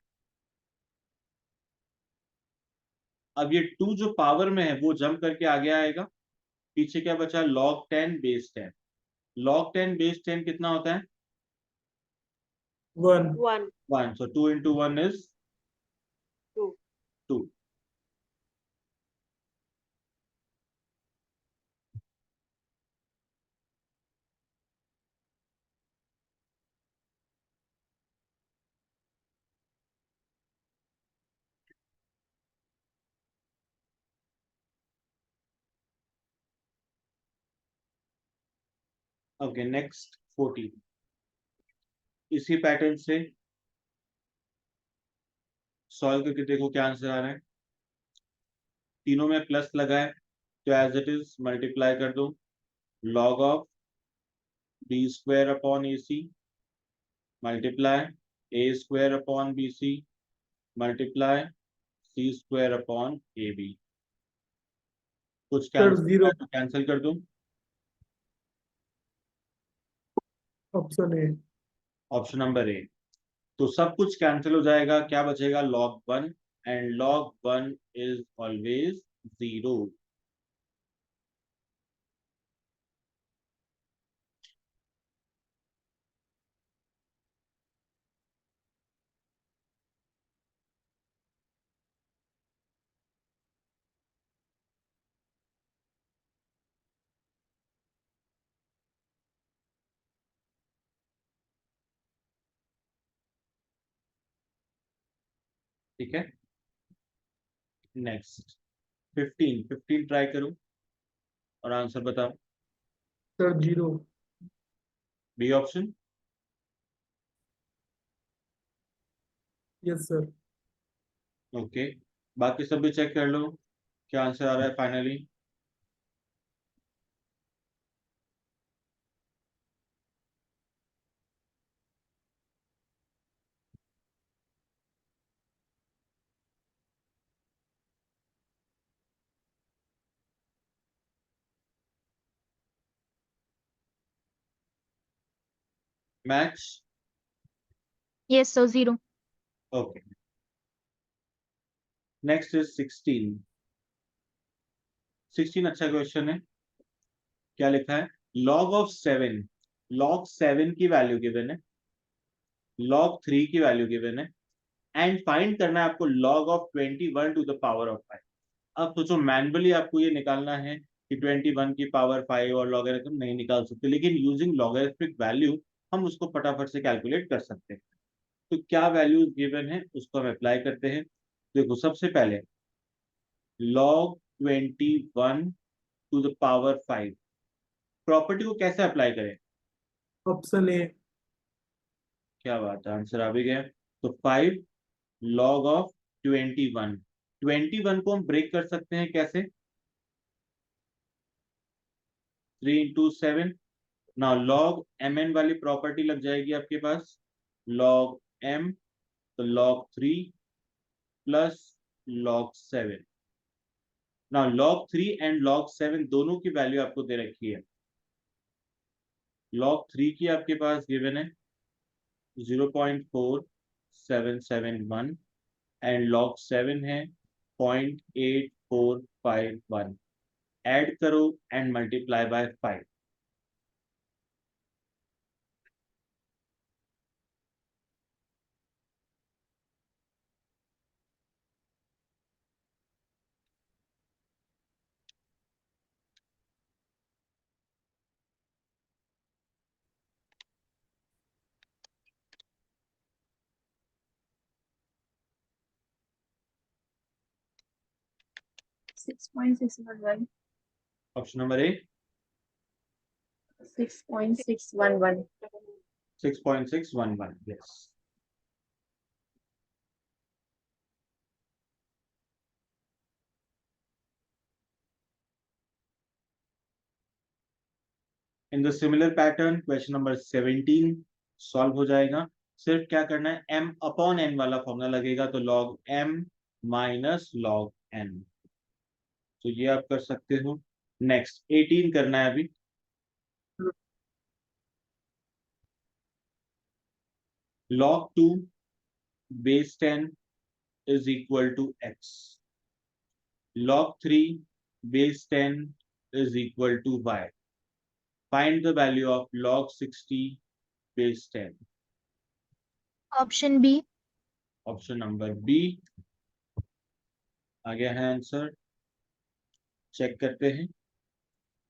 अब ये 2 जो पावर में है वो जंप करके आगे आएगा, पीछे क्या बचा, log 10 बेस 10। log 10 base 10 कितना होता है? 1. 1, 1. So 2 into 1 is 2. 2. Okay, next 14. इसी पैटर्न से सॉल्व करके देखो क्या आंसर आ रहा है. तीनों में प्लस लगा है तो एज इट इज मल्टीप्लाई कर दो. log of b square upon ac multiply a square upon bc multiply c square upon ab. कुछ सर कैंसिल 0. तो कैंसिल कर दूं. Option A. ऑप्शन नंबर ए. तो सब कुछ कैंसिल हो जाएगा, क्या बचेगा? log 1. And log 1 is always 0. ठीक है. नेक्स्ट 15 ट्राई करो और आंसर बताओ. Sir 0. B option. Yes sir. Okay, बाकी सब भी चेक कर लो क्या आंसर आ रहा है finally. Match. Yes, so 0. Okay, next is 16. 16 अच्छा क्वेश्चन है. क्या लिखा है? log of 7. log 7 की वैल्यू गिवन है, log 3 की वैल्यू गिवन है, एंड फाइंड करना है आपको log of 21 to the power of 5. अब सोचो मैनुअली आपको ये निकालना है कि 21 की पावर 5 और लॉगरिथम नहीं निकाल सकते, लेकिन यूजिंग लॉगरिथमिक वैल्यू हम उसको फटाफट से कैलकुलेट कर सकते हैं. तो क्या वैल्यू गिवन है उसको हम अप्लाई करते हैं. देखो सबसे पहले log 21 to the power 5 property को कैसे अप्लाई करें? Option A. क्या बात है, आंसर आ भी गया. तो 5 log ऑफ 21. 21 को हम ब्रेक कर सकते हैं कैसे? 3 into 7. नाउ log mn वाली प्रॉपर्टी लग जाएगी आपके पास. log m, तो log 3 plus log 7. Now log 3 and log 7 दोनों की वैल्यू आपको दे रखी है. log 3 की आपके पास गिवन है 0.4771 एंड log 7 है 0.8451. ऐड करो and multiply by 5. Six point six one one. Option number A. 6.611. 6.611. yes. In the similar pattern question number 17 solve हो जाएगा. सिर्फ क्या करना है, m अपॉन n वाला फॉर्मूला लगेगा, तो log m minus log n. तो ये आप कर सकते हो. नेक्स्ट 18 करना है अभी. log 2 base 10 is equal to x. log 3 base 10 is equal to y. Find the value of log 60 base 10. Option B. Option number B आ गया है आंसर। चेक करते हैं।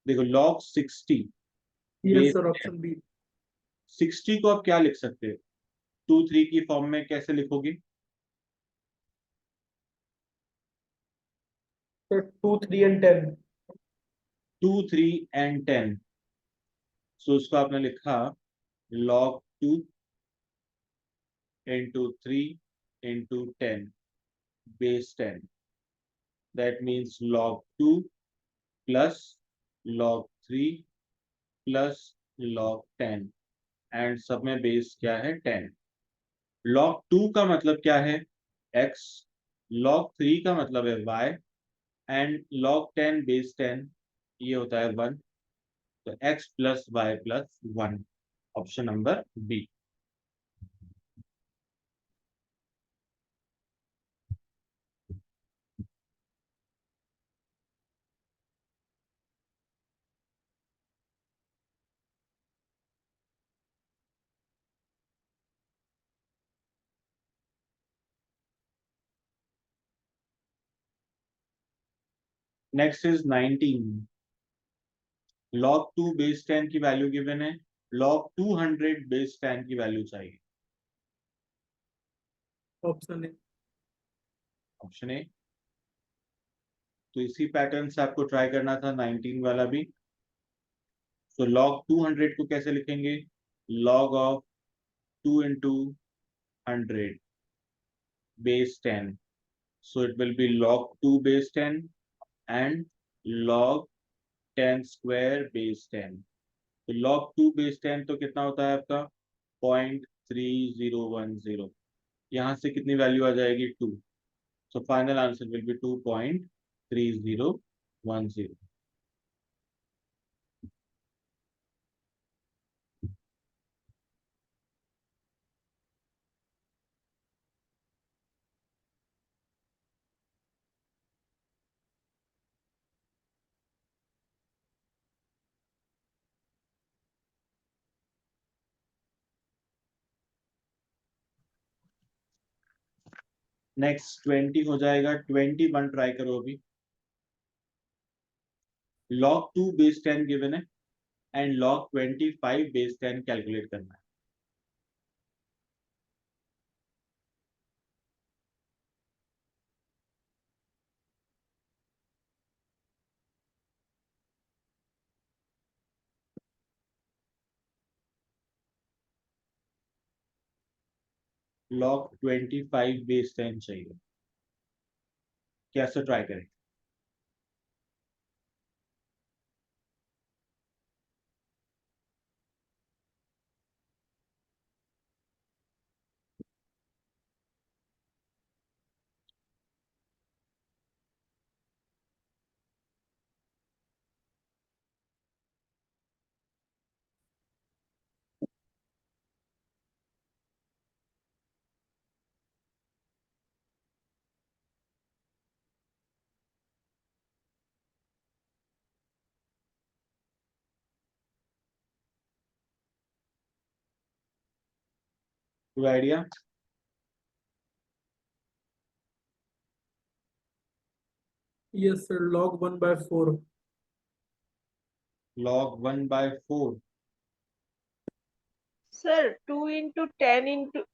देखो log 60 yes base sir, option B. 60 को आप क्या लिख सकते हो? 2 3 की फॉर्म में कैसे लिखोगे? Sir 2 3 and 10। 2 3 and 10। सो उसको आपने लिखा log 2 into 3 into 10 base 10। That means log 2 plus log 3 plus log 10 and सब में बेस क्या है 10। log 2 का मतलब क्या है x, log 3 का मतलब है y एंड log 10 बेस 10 ये होता है 1। तो x plus y plus 1, option number B. Next is 19। log 2 base 10 की वैल्यू गिवन है, log 200 बेस 10 की वैल्यू चाहिए। Option A. Option A. तो इसी पैटर्न से आपको ट्राई करना था 19 वाला भी। तो log 200 को कैसे लिखेंगे? log of 2 into 100 base 10। So it will be log 2 base 10 and log 10 square base 10। तो log 2 base 10 तो कितना होता है आपका 0.3010। यहाँ से कितनी वैल्यू आ जाएगी 2। सो final answer will B 2.3010। Next 20 हो जाएगा। 21 ट्राई करो अभी। log 2 बेस 10 गिवन है एंड log 25 बेस 10 कैलकुलेट करना है। log 25 बेस 10 चाहिए। कैसे ट्राई करें? कोई idea? Yes sir, log 1/4। log 1/4। Sir 2 into 10 into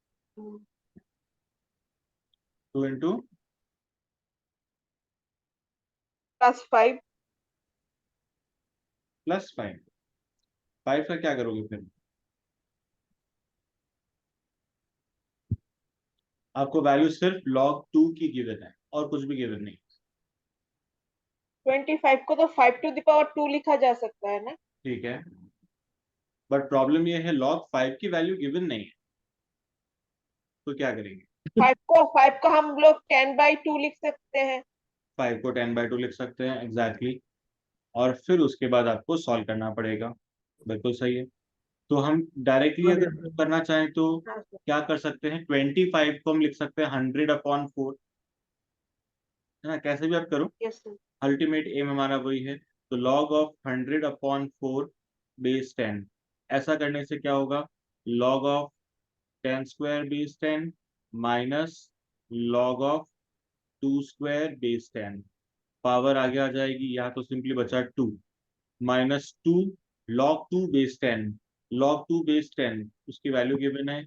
2 into +5। +5। 5 का क्या करोगे फिर? आपको वैल्यू सिर्फ log 2 की गिवन है और कुछ भी गिवन नहीं। 25 को तो 5 to the power 2 लिखा जा सकता है ना। ठीक है, बट प्रॉब्लम ये है log 5 की वैल्यू गिवन नहीं है, तो क्या करेंगे? 5 को हम लोग 10/2 लिख सकते हैं। 5 को 10/2 लिख सकते हैं एग्जैक्टली और फिर उसके बाद आपको सॉल्व करना पड़ेगा। बिल्कुल सही है। तो हम डायरेक्टली अगर करना चाहें तो हाँ सर। क्या कर सकते हैं? 25 को हम लिख सकते हैं 100/4, है ना? कैसे भी आप करो, यस सर। अल्टीमेट एम हमारा वही है। तो log ऑफ 100/4 बेस 10। ऐसा करने से क्या होगा, log of 10 square base 10 minus log of 2 square base 10, power आगे आ जाएगी, यहाँ तो सिंपली बचा 2 minus 2 log 2 base 10, log 2 base 10 उसकी वैल्यू गिवन है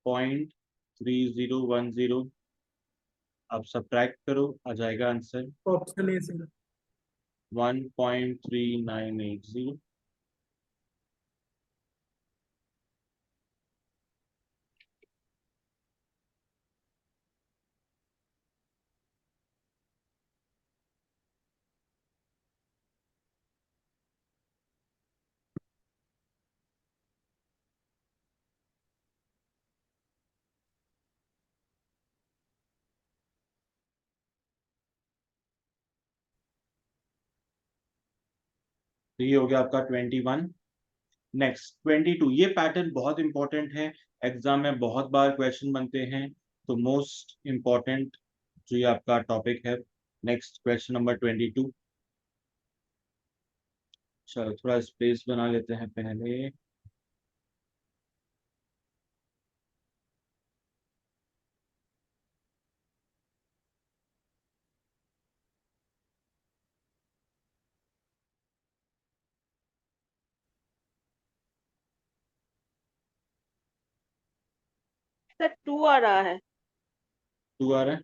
0.3010। अब सब्ट्रैक्ट करो, आ जाएगा आंसर ऑप्शन ए सर। 1.3980। तो ये हो गया आपका 21। नेक्स्ट 22, ये पैटर्न बहुत इंपॉर्टेंट है, एग्जाम में बहुत बार क्वेश्चन बनते हैं, तो मोस्ट इंपॉर्टेंट जो ये आपका टॉपिक है। Next question number 22। चलो थोड़ा स्पेस बना लेते हैं पहले। सर 2 आ रहा है। 2 आ रहा है।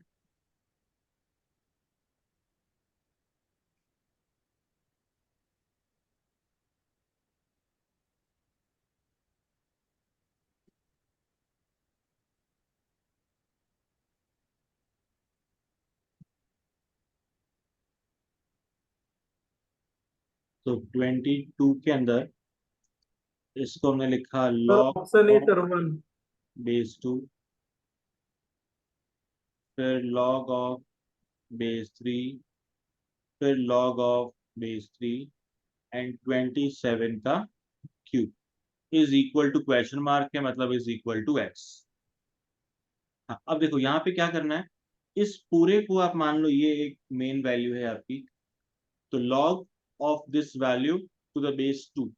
तो 22 के अंदर इसको हमने लिखा sir log option A of sir 1। Base 2, फिर log ऑफ बेस 3, फिर log ऑफ बेस 3 एंड 27 का cube is equal to question mark है, मतलब इज इक्वल टू एक्स। हाँ, अब देखो यहाँ पे क्या करना है, इस पूरे को आप मान लो ये एक मेन वैल्यू है आपकी, तो log of this value to the base 2।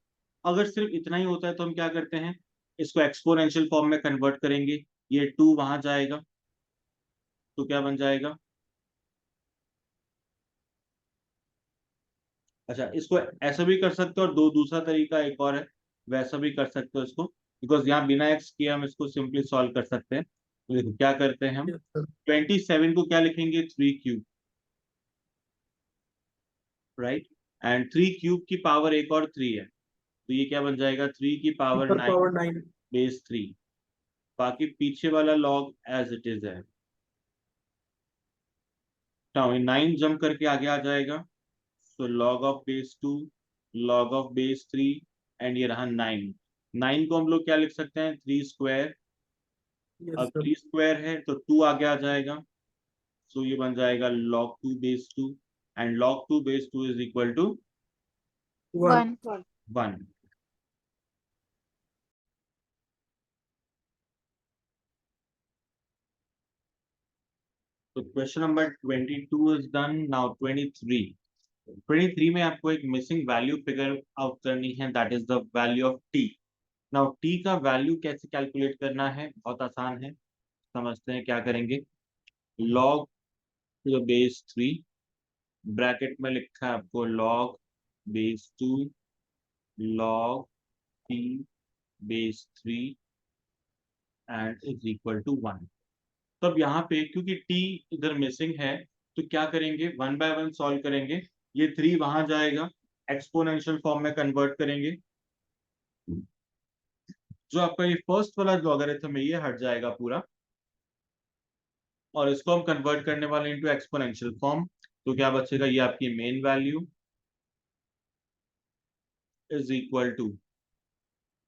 अगर सिर्फ इतना ही होता है तो हम क्या करते हैं, इसको एक्सपोनेंशियल फॉर्म में कन्वर्ट करेंगे, ये 2 वहां जाएगा तो क्या बन जाएगा, अच्छा इसको ऐसा भी कर सकते हो, और दो दूसरा तरीका एक और है, वैसा भी कर सकते हो इसको, बिकॉज यहाँ बिना एक्स किए हम इसको सिंपली सॉल्व कर सकते हैं। तो देखो क्या करते हैं हम, यस सर। 27 को क्या लिखेंगे, 3 क्यूब, राइट, एंड 3 क्यूब की पावर एक और 3 है, तो ये क्या बन जाएगा, 3 की पावर सुपर 9 पावर 9। बेस 3, बाकी पीछे वाला लॉग एज इट इज है। नाउ 9 जंप करके आगे आ जाएगा, तो log of base 2, log of base 3, and ये रहा 9। 9 को हम लोग क्या लिख सकते हैं, 3 स्क्वायर, यस अब सर। 3 स्क्वायर है तो 2 आगे आ जाएगा, सो ये बन जाएगा log 2 base 2, and log 2 base 2 is equal to 1। 1। 1। तो question number 22 is done. Now 23 में आपको एक मिसिंग वैल्यू फिगर आउट करनी है, that is the value of T. Now T का वैल्यू कैसे कैलकुलेट करना है, बहुत आसान है, समझते हैं क्या करेंगे। log to the base 3, bracket में लिखा है आपको log base 2 log t base 3 and is equal to 1। तो अब यहाँ पे क्योंकि t इधर मिसिंग है, तो क्या करेंगे, 1 बाय 1 सॉल्व करेंगे, ये 3 वहां जाएगा, एक्सपोनेंशियल फॉर्म में कन्वर्ट करेंगे, जो आपका ये फर्स्ट वाला लॉगरिथम है ये हट जाएगा पूरा, और इसको हम कन्वर्ट करने वाले इनटू एक्सपोनेंशियल फॉर्म, तो क्या बचेगा, ये आपकी main value is equal to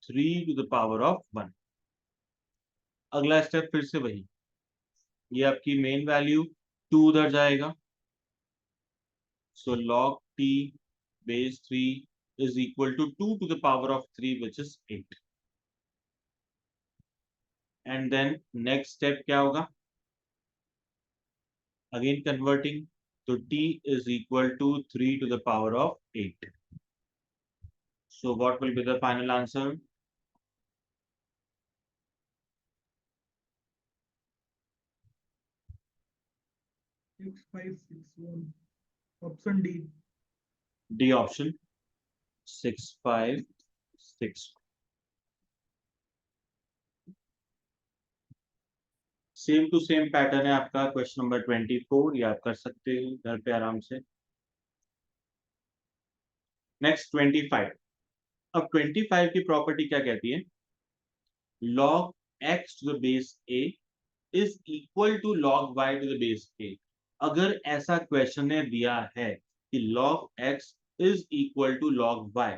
3 to the power of 1। अगला स्टेप फिर से वही, ये आपकी मेन वैल्यू 2 उधर जाएगा, so log t base 3 is equal to 2 to the power of 3 which is 8। And then next step क्या होगा, अगेन कन्वर्टिंग, तो t is equal to 3 to the power of 8। So what will be the final answer? 6561. Option D. D option, 656. Same to same pattern है आपका question number 24, याद कर सकते हो घर पे आराम से। नेक्स्ट 25। अब 25 की प्रॉपर्टी क्या कहती है? log x to the base a is equal to log y to the base a। अगर ऐसा क्वेश्चन ने दिया है कि log x is equal to log y,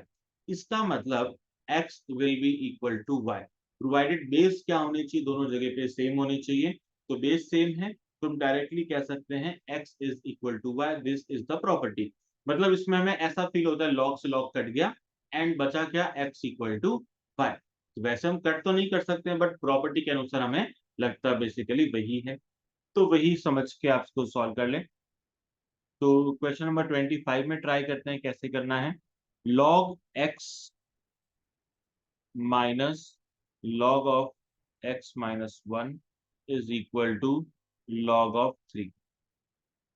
इसका मतलब x will be equal to y, provided base क्या होनी चाहिए? दोनों जगह पे सेम होनी चाहिए। तो बेस सेम है तो हम डायरेक्टली कह सकते हैं x is equal to y, this is the property. मतलब इसमें हमें ऐसा फील होता है log से log कट गया एंड बचा क्या? x equal to y। तो वैसे हम कट तो नहीं कर सकते हैं बट प्रॉपर्टी के अनुसार हमें लगता है बेसिकली वही है। तो वही समझ के आप इसको सॉल्व कर लें। तो क्वेश्चन नंबर 25 में ट्राई करते हैं कैसे करना है। log x minus log of x minus 1 is equal to log of 3।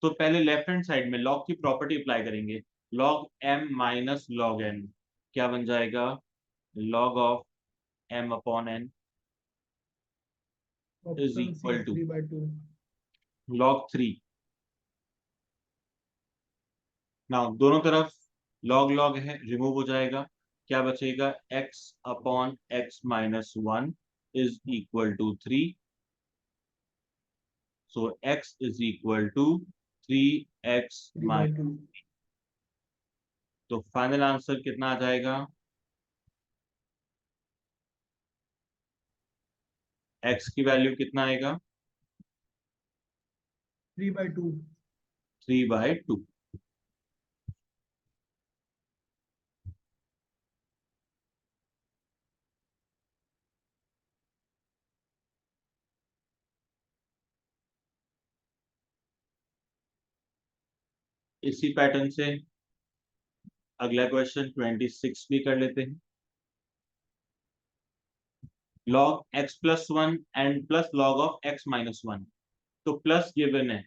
तो पहले लेफ्ट हैंड साइड में log की प्रॉपर्टी अप्लाई करेंगे। log m minus log n क्या बन जाएगा? log of m upon n is Option C. Equal to 3/2. log 3। नाउ दोनों तरफ log log है, रिमूव हो जाएगा। क्या बचेगा? x upon x minus 1 is equal to 3। So x is equal to 3x 3/2. तो फाइनल आंसर कितना आ जाएगा? x की वैल्यू कितना आएगा? 3/2. 3/2। इसी पैटर्न से अगला क्वेश्चन 26 भी कर लेते हैं। log x plus 1 and plus log of x minus 1। तो प्लस गिवन है,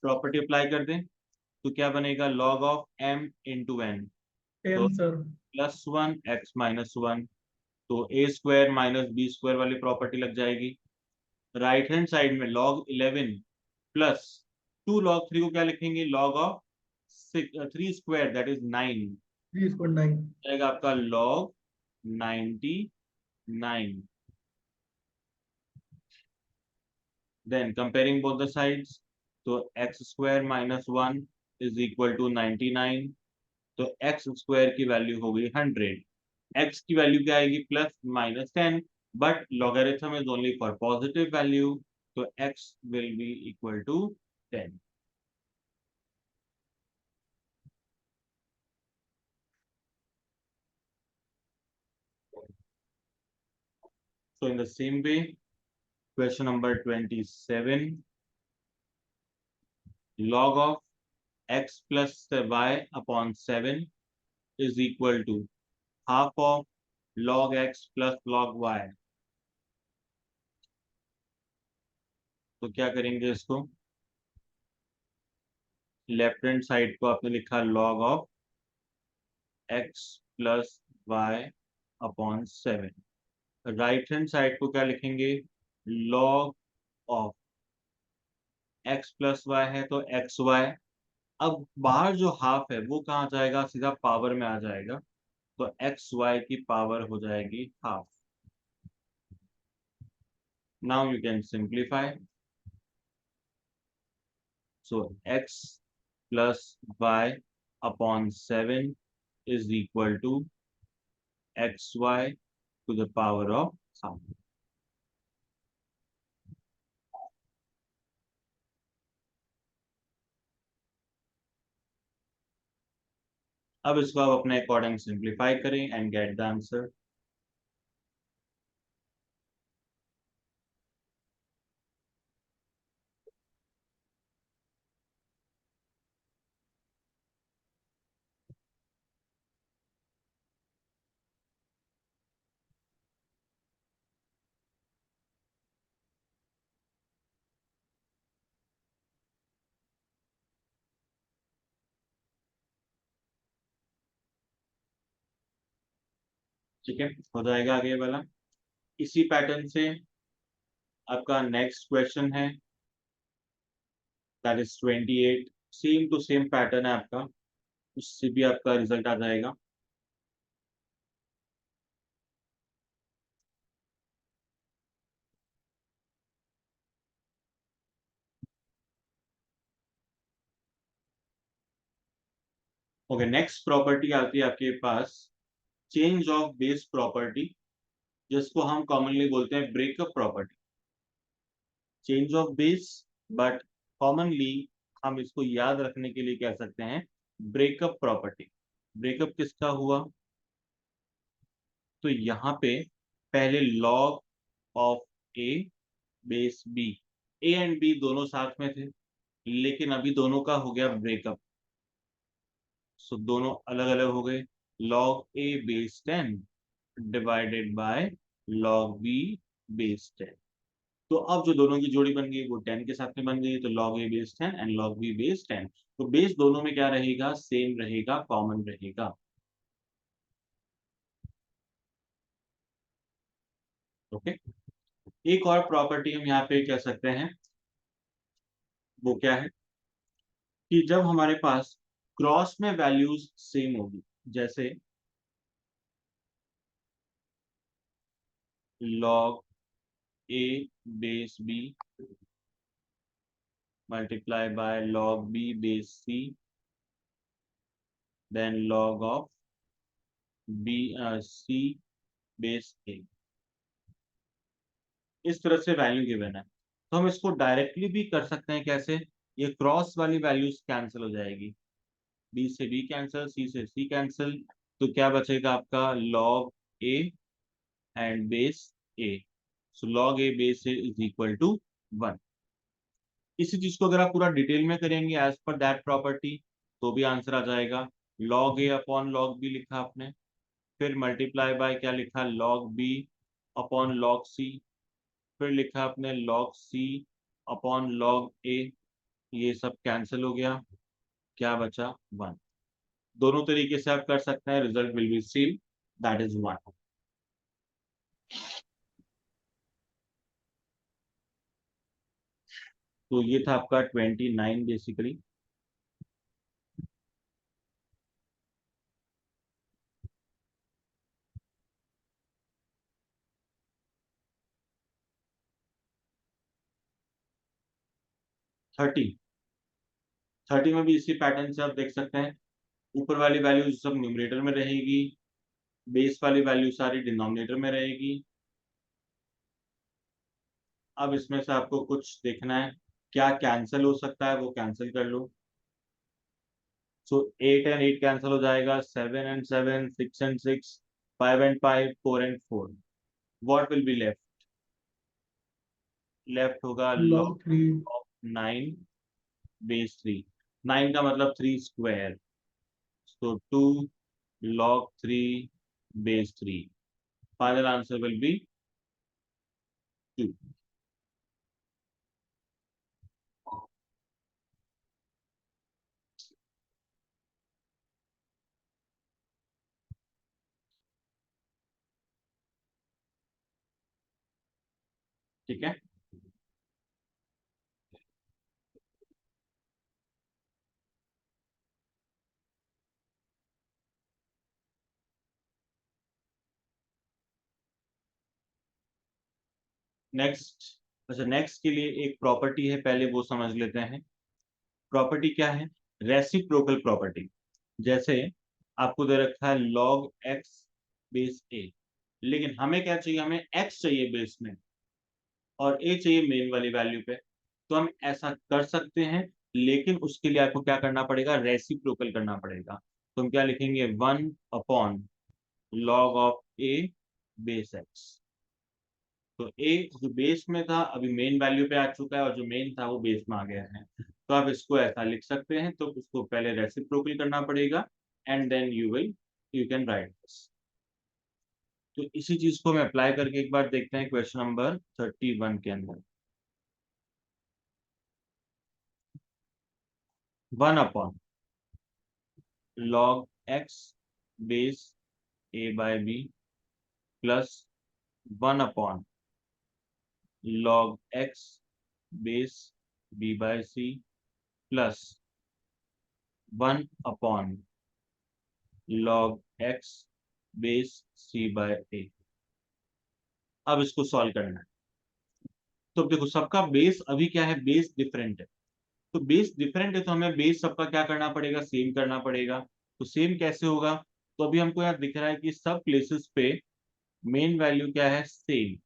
प्रॉपर्टी अप्लाई कर दें तो क्या बनेगा? log of m into n। तो 10, sir. प्लस 1 x माइनस 1, तो a square minus b square वाली प्रॉपर्टी लग जाएगी। राइट हैंड साइड में log 11 प्लस 2 log 3 को क्या लिखेंगे? log of 3 square that is 9 3/9. जाएगा आपका log 99। देन कंपेयरिंग बोथ द साइड्स, तो x square minus 1 is equal to 99। तो x स्क्वायर की वैल्यू हो गई 100। x की वैल्यू क्या आएगी? Plus minus 10, but logarithm is only for positive value, तो x will be equal to 10। So in the same way, question number 27, log of x plus y upon 7 is equal to half of log x plus log y। तो क्या करेंगे इसको? Left hand side को आपने लिखा log of x plus y upon 7। Right hand side को क्या लिखेंगे? log of x plus y है तो एक्स वाई। अब बाहर जो हाफ है वो कहाँ जाएगा? सीधा पावर में आ जाएगा, तो एक्स वाई की पावर हो जाएगी half. Now you can simplify. So x plus y upon 7 is equal to x y to the power of half. अब इसको आप अपने अकॉर्डिंग सिंप्लीफाई करें एंड गेट द आंसर। ठीक है, हो जाएगा आगे वाला। इसी पैटर्न से आपका नेक्स्ट क्वेश्चन है, that is 28। Same to same pattern है आपका, उससे भी आपका रिजल्ट आ जाएगा। ओके, नेक्स्ट प्रॉपर्टी आती है आपके पास चेंज ऑफ बेस प्रॉपर्टी, जिसको हम कॉमनली बोलते हैं breakup property. Change of base, but commonly हम इसको याद रखने के लिए कह सकते हैं ब्रेकअप प्रॉपर्टी। ब्रेकअप किसका हुआ? तो यहाँ पे पहले log of a base b, a and b दोनों साथ में थे, लेकिन अभी दोनों का हो गया ब्रेकअप, सो दोनों अलग अलग हो गए। Log a base 10 divided by log b base 10। तो अब जो दोनों की जोड़ी बन गई वो 10 के साथ में बन गई, तो log a base 10 and log b base 10। तो बेस दोनों में क्या रहेगा? सेम रहेगा, कॉमन रहेगा। ओके, एक और प्रॉपर्टी हम यहाँ पे कह सकते हैं, वो क्या है कि जब हमारे पास क्रॉस में वैल्यूज सेम होगी, जैसे log a base b multiply by log b base c, then log of c base a, इस तरह से वैल्यू गिवन है। तो हम इसको डायरेक्टली भी कर सकते हैं। कैसे? ये क्रॉस वाली वैल्यूज कैंसिल हो जाएगी, b से b कैंसिल, c से c कैंसिल, तो क्या बचेगा आपका? log a and base a, so log a base a is equal to 1। इसी चीज को अगर आप पूरा डिटेल में करेंगे एज पर दैट प्रॉपर्टी, तो भी आंसर आ जाएगा। log a upon log b लिखा आपने, फिर मल्टीप्लाई बाय क्या लिखा? log b upon log c, फिर लिखा आपने log c upon log a, ये सब कैंसिल हो गया, क्या बचा? 1। दोनों तरीके से आप कर सकते हैं, result will B same, that is 1। तो ये था आपका 29 बेसिकली। थर्टी, 30 में भी इसी पैटर्न से आप देख सकते हैं, ऊपर वाली वैल्यू सब न्यूमरेटर में रहेगी, बेस वाली वैल्यू सारी डिनोमिनेटर में रहेगी। अब इसमें से आपको कुछ देखना है, क्या कैंसिल हो सकता है वो कैंसिल कर लो। सो 8 एंड 8 कैंसिल हो जाएगा, 7 and 7, 6 and 6, 5 and 5, 4 and 4। What will be left? Left होगा log log 3 ऑफ 9 बेस 3। 9 का मतलब 3 square, so 2 log 3 base 3। Final answer will B 2। ठीक है, नेक्स्ट। अच्छा, नेक्स्ट के लिए एक प्रॉपर्टी है, पहले वो समझ लेते हैं। प्रॉपर्टी क्या है? Reciprocal property. जैसे आपको दे रखा है log x बेस a, लेकिन हमें क्या चाहिए? हमें x चाहिए बेस में और a चाहिए मेन वाली वैल्यू पे। तो हम ऐसा कर सकते हैं, लेकिन उसके लिए आपको क्या करना पड़ेगा? रेसिप्रोकल करना पड़ेगा। तो हम क्या लिखेंगे? 1 upon log of a base x। तो a जो बेस में था अभी मेन वैल्यू पे आ चुका है, और जो मेन था वो बेस में आ गया है। तो आप इसको ऐसा लिख सकते हैं, तो उसको पहले रेसिप्रोकल करना पड़ेगा and then you can write this. तो इसी चीज को हम अप्लाई करके एक बार देखते हैं क्वेश्चन नंबर 31 के अंदर। 1 upon log x base a by b plus 1 log x base b by c plus 1 log x base c by a। अब इसको सॉल्व करना है। तो देखो सबका बेस अभी क्या है, बेस डिफरेंट है। तो बेस डिफरेंट है तो हमें बेस सबका क्या करना पड़ेगा, सेम करना पड़ेगा। तो सेम कैसे होगा, तो अभी हमको यहाँ दिख रहा है कि सब प्लेसेस पे मेन वैल्यू क्या है, सेम।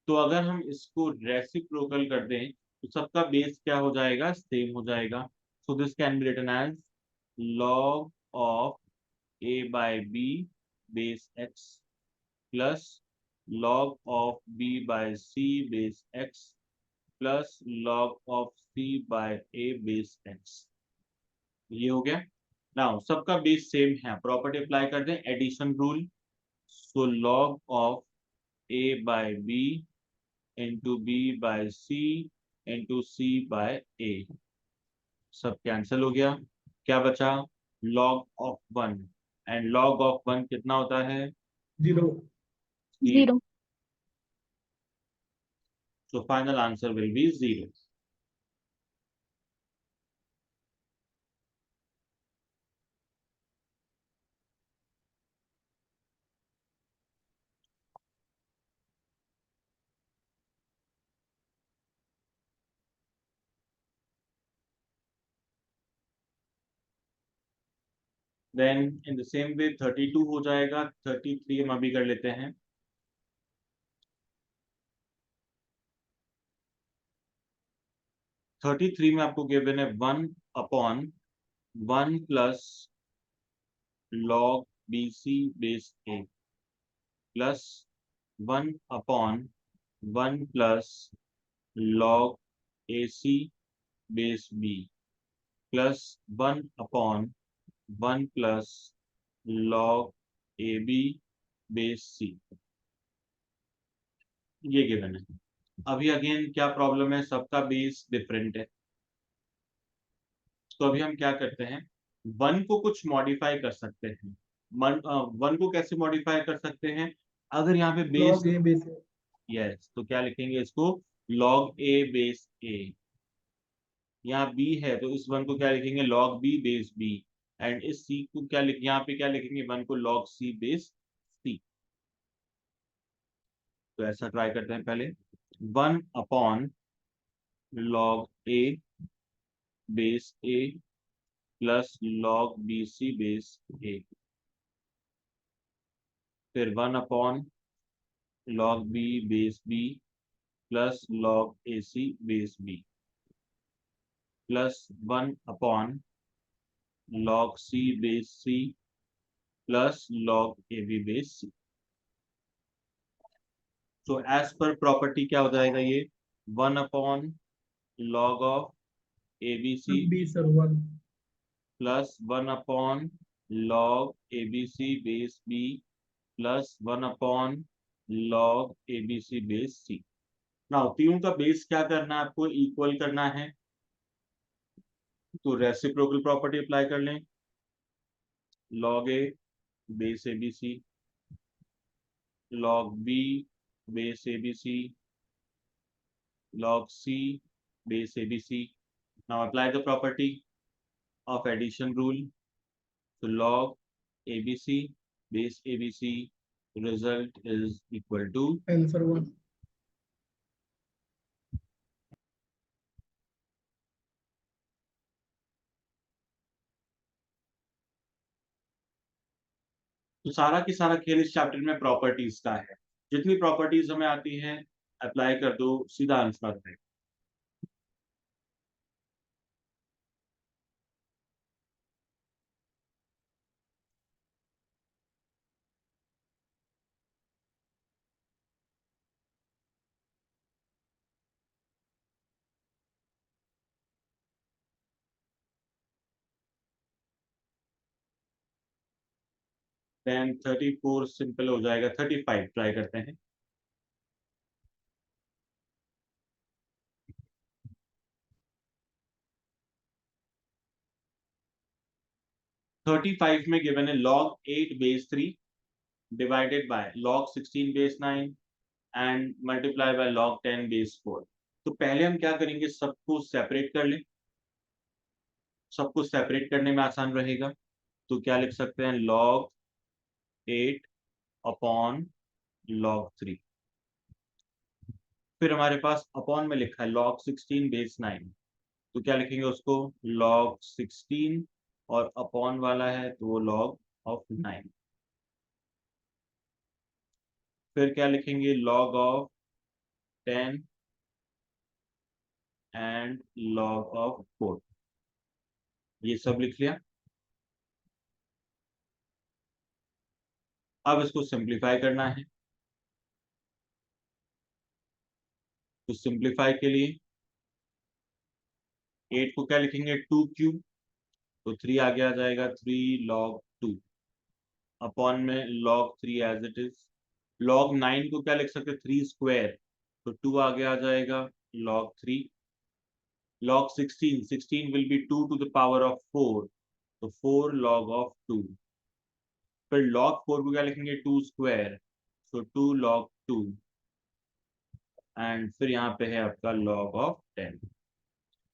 तो अगर हम इसको रेसिप्रोकल कर दें तो सबका बेस क्या हो जाएगा, सेम हो जाएगा। So this can be written as log of a by b base x plus log of b by c base x plus log of c by a base x। ये हो गया। Now सबका base same है, property apply कर दें, addition rule. So log of a by b into b by c into c by a, सब cancel हो गया। क्या बचा, log of 1, and log of 1 कितना होता है, 0. 0. So final answer will be 0। Then in the same way 32 हो जाएगा, 33 हम अभी कर लेते हैं। 33 में आपको गिवन है 1/1 plus log BC base A plus 1/1 plus log AC base B plus 1/1 plus log AB base C। ये गिवन है। अभी अगेन क्या प्रॉब्लम है, सबका बेस डिफरेंट है। तो अभी हम क्या करते हैं, 1 को कुछ मॉडिफाई कर सकते हैं। 1 को कैसे मॉडिफाई कर सकते हैं, अगर यहाँ पे base, Log a base a. Yes, तो क्या लिखेंगे इसको, log a बेस a। यहाँ b है तो इस 1 को क्या लिखेंगे, log b base b। And इस c को क्या लिख, यहाँ पे क्या लिखेंगे, 1 को log c बेस c। तो ऐसा ट्राई करते हैं पहले, 1/log a base a plus log bc base a, फिर 1/log b base b plus log ac base b plus 1/log c base c plus log ab base c। तो as per property क्या हो जाएगा ये, 1/log of abc B sir 1. Plus 1/log abc base b plus 1/log abc base c। Now तीनों का base क्या करना है, आपको इक्वल करना है। तो रेसिप्रोकल प्रॉपर्टी अप्लाई कर लें, log a base abc log b base abc log c base abc। now apply the property of addition rule, so log abc base abc result is equal to, Answer 1. तो सारा की सारा खेल इस chapter में properties का है। जितनी प्रॉपर्टीज हमें आती हैं अप्लाई कर दो, सीधा आंसर है। देन 34 सिंपल हो जाएगा, 35 ट्राई करते हैं। 35 में गिवन है log 8 base 3 divided by log 16 base 9 and multiply by log 10 base 4। तो पहले हम क्या करेंगे, सबको सेपरेट कर लें, सबको सेपरेट करने में आसान रहेगा। तो क्या लिख सकते हैं, log 8 अपॉन log 3। फिर हमारे पास अपॉन में लिखा है log 16 बेस 9, तो क्या लिखेंगे उसको, log 16, और अपॉन वाला है तो वो log ऑफ 9। फिर क्या लिखेंगे, log of 10 and log of 4। ये सब लिख लिया। अब इसको सिंप्लीफाई करना है, तो सिंप्लीफाई के लिए 8 को क्या लिखेंगे, 2 क्यूब, तो 3 आगे आ जाएगा 3 log 2 अपॉन में log 3 as it is. log 9 को क्या लिख सकते हैं, 3 स्क्वायर, तो 2 आगे आ जाएगा log 3। log 16 will be 2 to the power of 4, तो 4 log of 2। फिर log 4 को क्या लिखेंगे, 2 स्क्वायर, तो 2 log 2, एंड फिर यहाँ पे है आपका log of 10।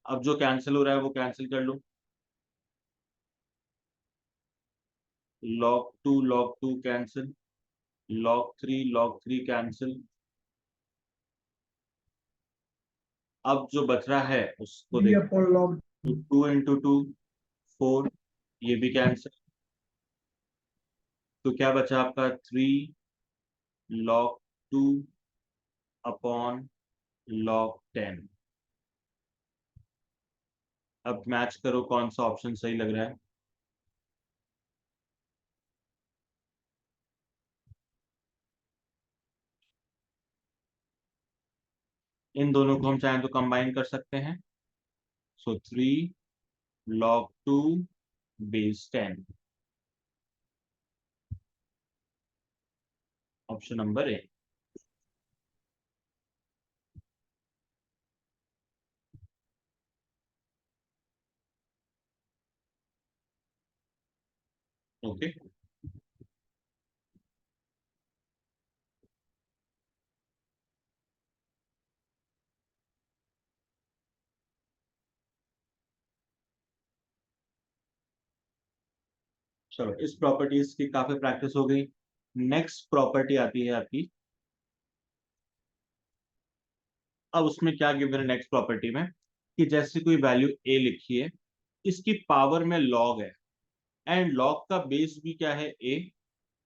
अब जो कैंसिल हो रहा है वो कैंसिल कर लो, log 2 कैंसिल, log 3 कैंसिल। अब जो बच रहा है उसको 3 देखो, upon log 2 इंटू 2 4, ये भी कैंसिल। तो क्या बचा आपका, 3 log 2 अपॉन log 10। अब मैच करो कौन सा ऑप्शन सही लग रहा है। इन दोनों को हम चाहें तो कंबाइन कर सकते हैं, सो 3 log 2 बेस 10, ऑप्शन नंबर ए। ओके, चलो इस प्रॉपर्टीज की काफी प्रैक्टिस हो गई। नेक्स्ट प्रॉपर्टी आती है आपकी, अब उसमें क्या गिवन है नेक्स्ट प्रॉपर्टी में, कि जैसे कोई वैल्यू ए लिखी है, इसकी पावर में लॉग है, एंड लॉग का बेस भी क्या है, ए,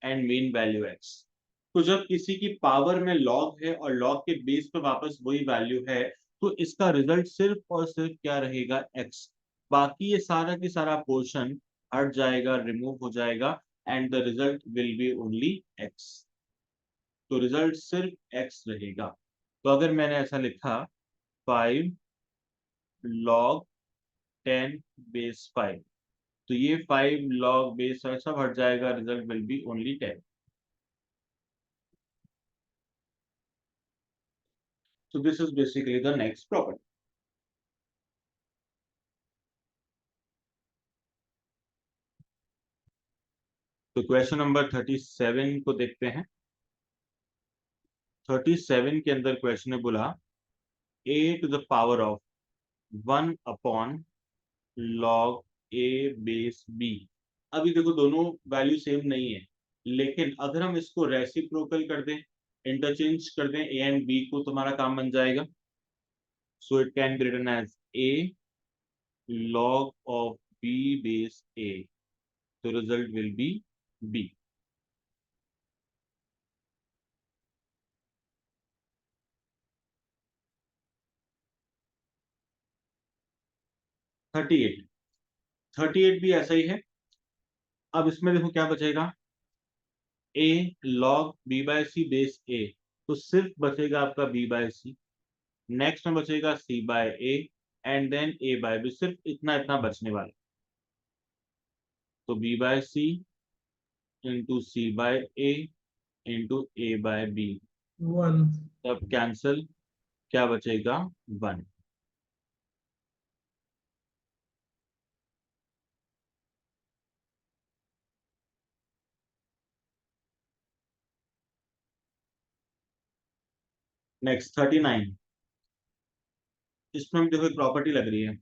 एंड मेन वैल्यू एक्स। तो जब किसी की पावर में लॉग है और लॉग के बेस पे वापस वही वैल्यू है, तो इसका रिजल्ट सिर्फ और सिर्फ क्या रहेगा, एक्स। बाकी ये सारा की सारा पोर्शन हट जाएगा, रिमूव हो जाएगा, and the result will B only x. तो रिजल्ट सिर्फ एक्स रहेगा। तो अगर मैंने ऐसा लिखा 5 log 10 बेस 5, तो ये 5 log बेस सब हट जाएगा, result will B only 10। So this is basically the next property. तो क्वेश्चन नंबर 37 को देखते हैं। 37 के अंदर क्वेश्चन ने बोला a to the power of 1 upon log a base b। अभी देखो दोनों वैल्यू सेम नहीं है, लेकिन अगर हम इसको रेसिप्रोकल कर दें, इंटरचेंज कर दें a एंड b को, तुम्हारा काम बन जाएगा। So it can be written as a log of b base a, तो रिजल्ट विल बी b। 38, 38 भी ऐसा ही है। अब इसमें देखो क्या बचेगा, a log b by c base a, तो सिर्फ बचेगा आपका b बाय सी। नेक्स्ट में बचेगा c by a, and then a by b, सिर्फ इतना इतना बचने वाला। तो b by c into c by a into a by b, 1 तब कैंसिल, क्या बचेगा, 1। नेक्स्ट 39, इसमें हम देखो एक प्रॉपर्टी लग रही है,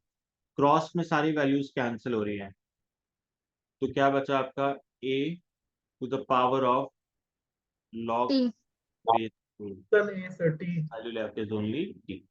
क्रॉस में सारी वैल्यूज कैंसिल हो रही है, तो क्या बचा आपका a to the power of log T. base 2, Then A is 30. value left is only t.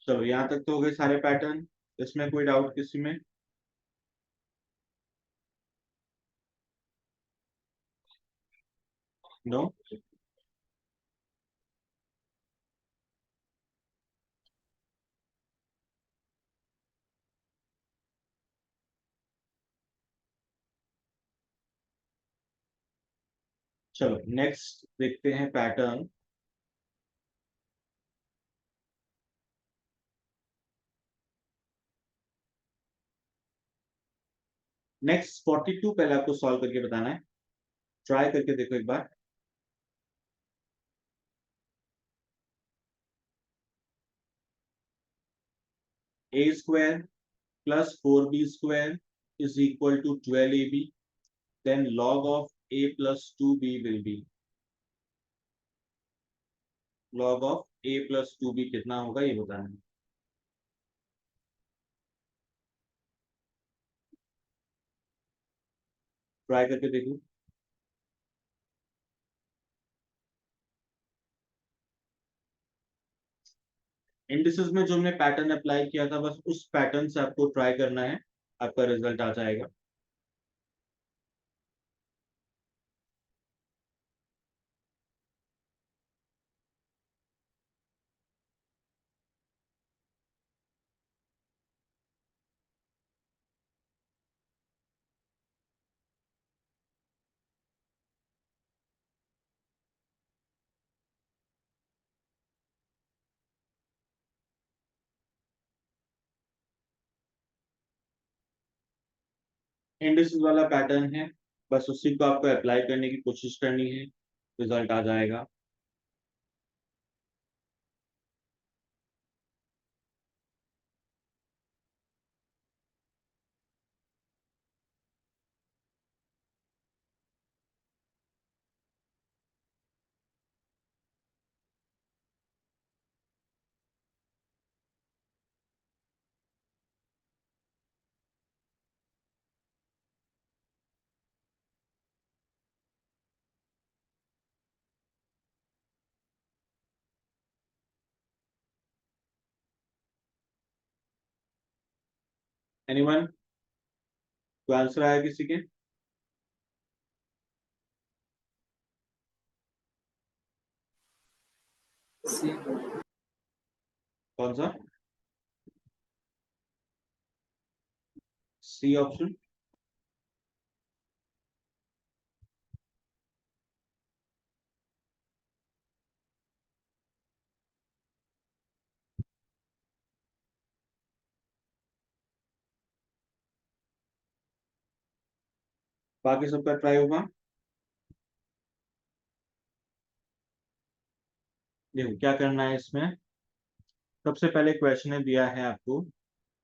चलो यहाँ तक तो हो गए सारे पैटर्न, इसमें कोई डाउट किसी में? नो? चलो नेक्स्ट देखते हैं पैटर्न। नेक्स्ट 42 पहले आपको सॉल्व करके बताना है, ट्राई करके देखो एक बार। a square plus 4b square is equal to 12ab, then log of a plus 2b will be, log of a plus 2b कितना होगा ये बताना है। ट्राई करके देखो। इंडिसेस में जो हमने पैटर्न अप्लाई किया था बस उस पैटर्न से आपको ट्राई करना है, आपका रिजल्ट आ जाएगा। इंडिसेस वाला पैटर्न है, बस उसी को आपको अप्लाई करने की कोशिश करनी है, रिजल्ट आ जाएगा। एनीवन? कोई आंसर आया किसी के? कौन सा? C option? बाकी सबका ट्राई होगा। देखो क्या करना है इसमें, सबसे पहले क्वेश्चन ने दिया है आपको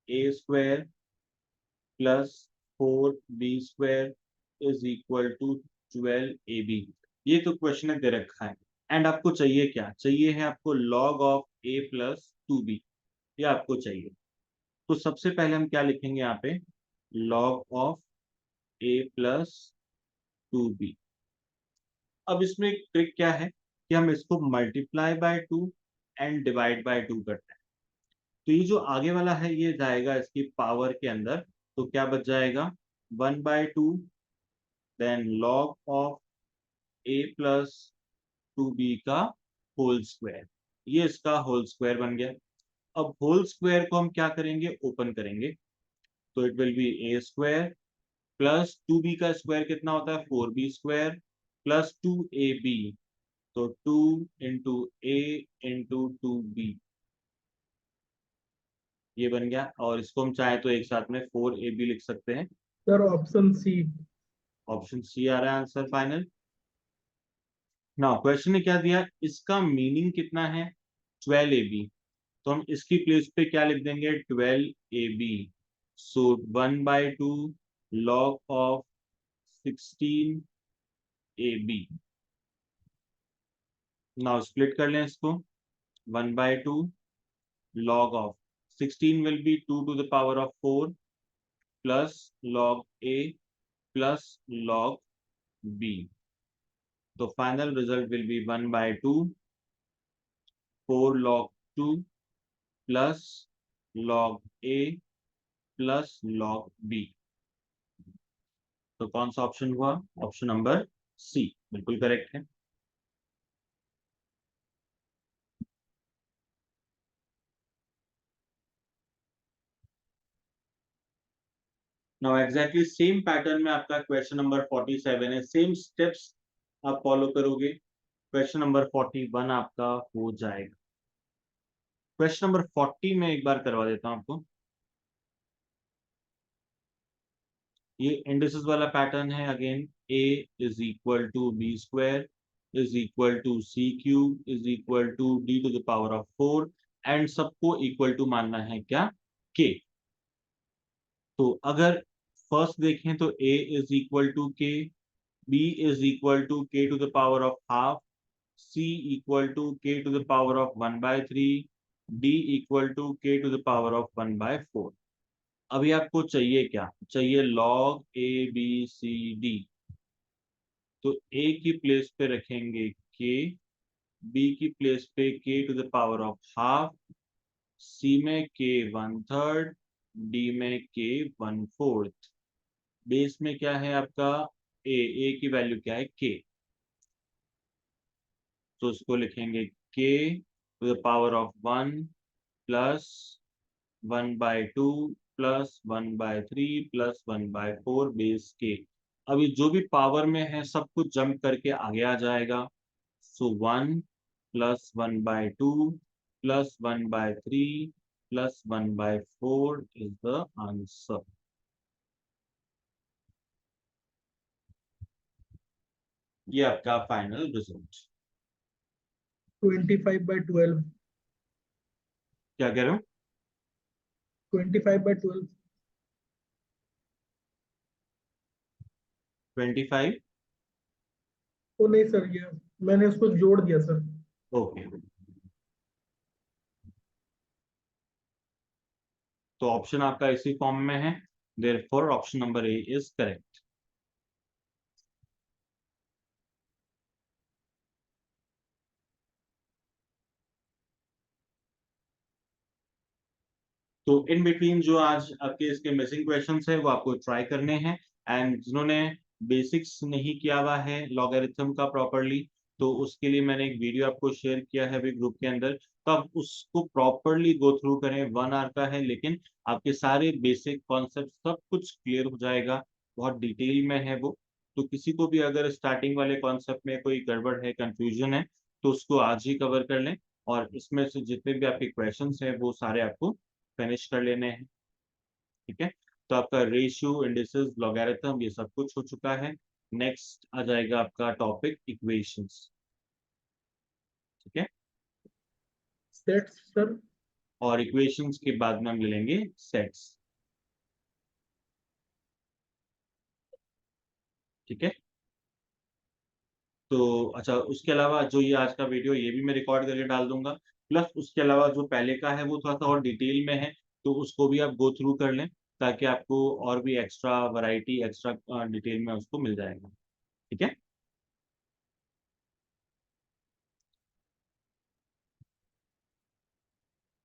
A square plus 4b square is equal to 12ab, ये तो क्वेश्चन ने दे रखा है। एंड आपको चाहिए क्या? चाहिए है आपको log of a plus 2b, ये आपको चाहिए। तो सबसे पहले हम क्या लिखेंगे यहाँ पे, log of a plus 2b। अब इसमें एक ट्रिक क्या है कि हम इसको multiply by 2 and divide by 2 करते हैं, तो ये जो आगे वाला है ये जाएगा इसकी पावर के अंदर, तो क्या बच जाएगा 1/2, then log of a plus 2b का होल स्क्वायर, ये इसका होल स्क्वायर बन गया। अब होल स्क्वायर को हम क्या करेंगे, ओपन करेंगे, तो it will B a square plus 2b का स्क्वायर कितना होता है 4b स्क्वायर प्लस 2ab, तो 2 इंटू a इंटू 2b, बन गया, और इसको हम चाहे तो एक साथ में 4AB लिख सकते हैं। Sir option C. Option C आ रहा है आंसर फाइनल। ना क्वेश्चन ने क्या दिया, इसका मीनिंग कितना है 12AB, तो हम इसकी प्लेस पे क्या लिख देंगे 12AB। So 1/2 log of 16AB। Now split कर लें इसको, 1/2 log of 16 will be 2 to the power of 4 plus log A plus log B. So final result will be 1/2 4 log 2 plus log A plus log B. तो कौन सा option हुआ, option number C बिल्कुल correct है। Now exactly same pattern में आपका question number 47 है, same steps आप फॉलो करोगे, क्वेश्चन नंबर 41 आपका हो जाएगा। क्वेश्चन नंबर 40 में एक बार करवा देता हूं आपको। ये इंडिसेस वाला पैटर्न है again, a is equal to b square is equal to c cube is equal to d to the power of 4 and सबको इक्वल टू मानना है क्या k। तो अगर फर्स्ट देखें तो a is equal to k, b is equal to k to the power of half, c equal to k to the power of 1/3, d equal to k to the power of 1/4। अभी आपको चाहिए क्या, चाहिए log a b c d। तो a की place पे रखेंगे k, b की प्लेस पे k to the power of half, c में k 1/3, d में k 1/4। बेस में क्या है आपका a की वैल्यू क्या है k, तो उसको लिखेंगे k to the power of 1 plus 1/2 plus 1/3 plus 1/4 base k। अभी जो भी पावर में है सब कुछ जंप करके आगे आ जाएगा। सो 1 plus 1/2 plus 1/3 plus 1/4 is the answer. ये आपका फाइनल रिजल्ट। 25/12। क्या कह रहे हो, 25/12। 25? ओ नहीं सर, ये मैंने उसको जोड़ दिया सर। ओके, तो ऑप्शन आपका इसी फॉर्म में है, therefore option number A is correct. तो इन बिटवीन जो आज आपके इसके मिसिंग क्वेश्चंस है वो आपको ट्राई करने हैं, एंड जिन्होंने बेसिक्स नहीं किया हुआ है लॉगरिथम का प्रॉपरली, तो उसके लिए मैंने एक वीडियो आपको शेयर किया है अभी ग्रुप के अंदर, तो आप उसको प्रॉपरली गो थ्रू करें। 1 आवर का है, लेकिन आपके सारे बेसिक कॉन्सेप्ट सब कुछ क्लियर हो जाएगा, बहुत डिटेल में है वो। तो किसी को भी अगर स्टार्टिंग वाले कॉन्सेप्ट में कोई गड़बड़ है, कंफ्यूजन है, तो उसको आज ही कवर कर लें, और इसमें से जितने भी आपके क्वेश्चंस हैं वो सारे आपको फिनिश कर लेने हैं। ठीक है, तो आपका रेशियो, इंडिसेस, लॉगरिथम ये सब कुछ हो चुका है। नेक्स्ट आ जाएगा आपका टॉपिक इक्वेशंस। ठीक है, सेट्स सर। और इक्वेशंस के बाद में हम ले लेंगे सेट्स। ठीक है, तो अच्छा, उसके अलावा जो ये आज का वीडियो ये भी मैं रिकॉर्ड करके डाल दूंगा, प्लस उसके अलावा जो पहले का है वो थोड़ा सा और डिटेल में है, तो उसको भी आप गो थ्रू कर लें, ताकि आपको और भी एक्स्ट्रा वैरायटी, एक्स्ट्रा डिटेल में उसको मिल जाएगा। ठीक है।